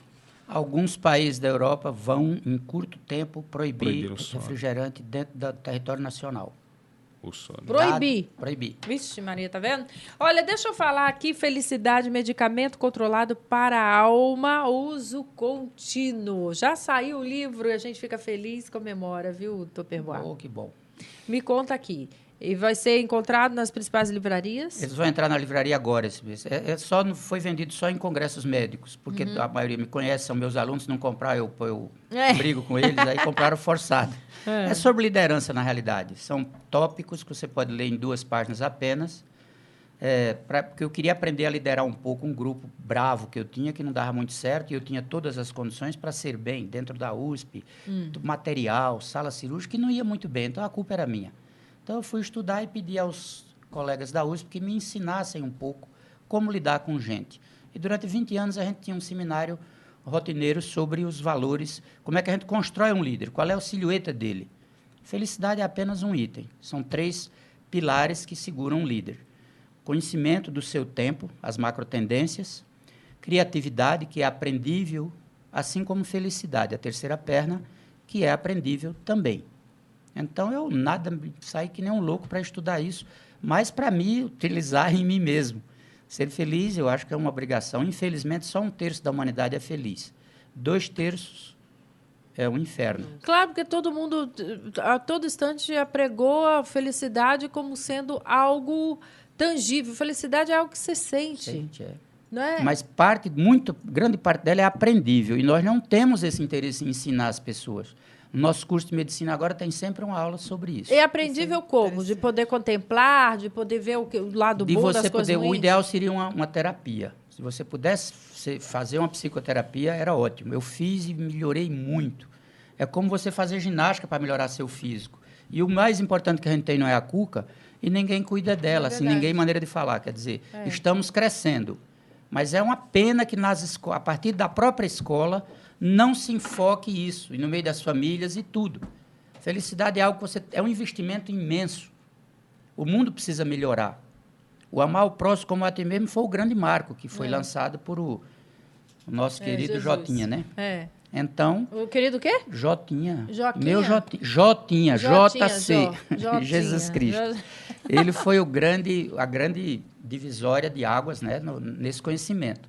Alguns países da Europa vão, em curto tempo, proibir o refrigerante dentro do território nacional. O sódio. Proibir? Proibir. Vixe, Maria, tá vendo? Olha, deixa eu falar aqui, Felicidade, medicamento controlado para a alma, uso contínuo. Já saiu o livro e a gente fica feliz, comemora, viu, Dr. Boa? Oh, que bom. Me conta aqui. E vai ser encontrado nas principais livrarias? Eles vão entrar na livraria agora esse mês. Foi vendido só em congressos médicos, porque a maioria me conhece, são meus alunos, se não comprar eu brigo com eles, aí compraram forçado. É sobre liderança, na realidade. São tópicos que você pode ler em 2 páginas apenas, porque eu queria aprender a liderar um pouco um grupo bravo que eu tinha, que não dava muito certo, e eu tinha todas as condições para ser bem, dentro da USP, material, sala cirúrgica, que não ia muito bem, então a culpa era minha. Então, eu fui estudar e pedi aos colegas da USP que me ensinassem um pouco como lidar com gente. E durante 20 anos a gente tinha um seminário rotineiro sobre os valores, como é que a gente constrói um líder, qual é a silhueta dele. Felicidade é apenas um item, são 3 pilares que seguram um líder. Conhecimento do seu tempo, as macrotendências, criatividade, que é aprendível, assim como felicidade, a terceira perna, que é aprendível também. Então, eu saí que nem um louco para estudar isso, mas para mim, utilizar em mim mesmo. Ser feliz, eu acho que é uma obrigação. Infelizmente, só 1/3 da humanidade é feliz. 2/3 é um inferno. Claro, porque todo mundo, a todo instante, apregou a felicidade como sendo algo tangível. Felicidade é algo que você sente. Não é? Mas grande parte dela é aprendível. E nós não temos esse interesse em ensinar as pessoas. O nosso curso de medicina agora tem sempre uma aula sobre isso. É aprendível como? De poder contemplar, de poder ver o lado bom das coisas ruins? O ideal seria uma terapia. Se você pudesse fazer uma psicoterapia, era ótimo. Eu fiz e melhorei muito. É como você fazer ginástica para melhorar seu físico. E o mais importante que a gente tem não é a cuca, e ninguém cuida dela, assim, ninguém maneira de falar. Quer dizer, estamos crescendo. Mas é uma pena que a partir da própria escola não se enfoque isso, e no meio das famílias e tudo. Felicidade é algo que é um investimento imenso. O mundo precisa melhorar. O amar o próximo como a ti mesmo foi o grande marco que foi lançado por o nosso querido Jesus. Jotinha, né? Então... O querido quê? Jotinha. Joquinha? Meu Jotinha, JC. Jesus Cristo. Ele foi a grande divisória de águas, né, nesse conhecimento.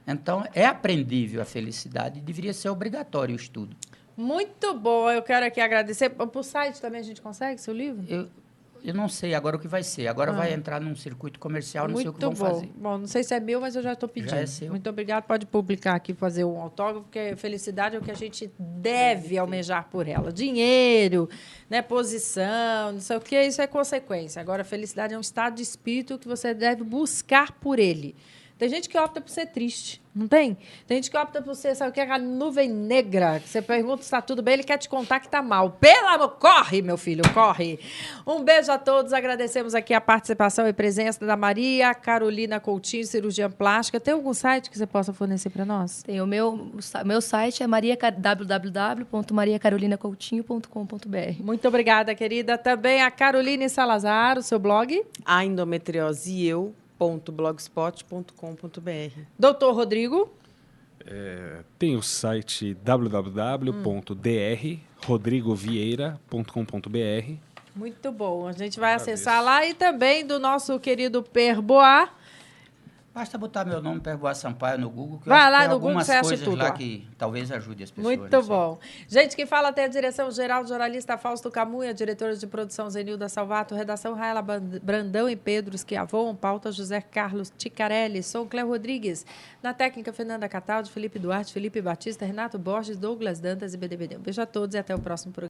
Então, é aprendível a felicidade e deveria ser obrigatório o estudo. Muito bom. Eu quero aqui agradecer. Para o site também a gente consegue seu livro? Eu não sei agora o que vai ser. Agora vai entrar num circuito comercial, não sei o que vão fazer. Bom, não sei se é meu, mas eu já estou pedindo. Já é seu. Muito obrigado. Pode publicar aqui, fazer um autógrafo, porque felicidade é o que a gente deve almejar por ela. Dinheiro, né, posição, não sei o que, isso é consequência. Agora, felicidade é um estado de espírito que você deve buscar por ele. Tem gente que opta por ser triste, não tem? Tem gente que opta por ser, sabe o que? Aquela nuvem negra, que você pergunta se está tudo bem, ele quer te contar que está mal. Pelo amor, corre, meu filho, corre. Um beijo a todos, agradecemos aqui a participação e presença da Maria Carolina Coutinho, cirurgiã plástica. Tem algum site que você possa fornecer para nós? Tem o meu site é www.mariacarolinacoutinho.com.br. Muito obrigada, querida. Também a Caroline Salazar, o seu blog? A endometriose e eu.blogspot.com.br. Doutor Rodrigo? Tem o site www.drrodrigovieira.com.br. Muito bom. A gente vai acessar lá e também do nosso querido Perboa. Basta botar meu nome, Perboa Sampaio, no Google, que Vai eu lá acho que no tem Google, algumas você acha coisas tudo lá lá. que talvez ajude as pessoas. Muito bom. Gente, que fala até a direção-geral, jornalista Fausto Camunha, diretores de produção Zenilda Salvato, redação Raela Brandão e Pedro Schiavon, pauta José Carlos Ticarelli, sou Cléo Rodrigues, na técnica Fernanda Cataldi, Felipe Duarte, Felipe Batista, Renato Borges, Douglas Dantas e BDBD. Um beijo a todos e até o próximo programa.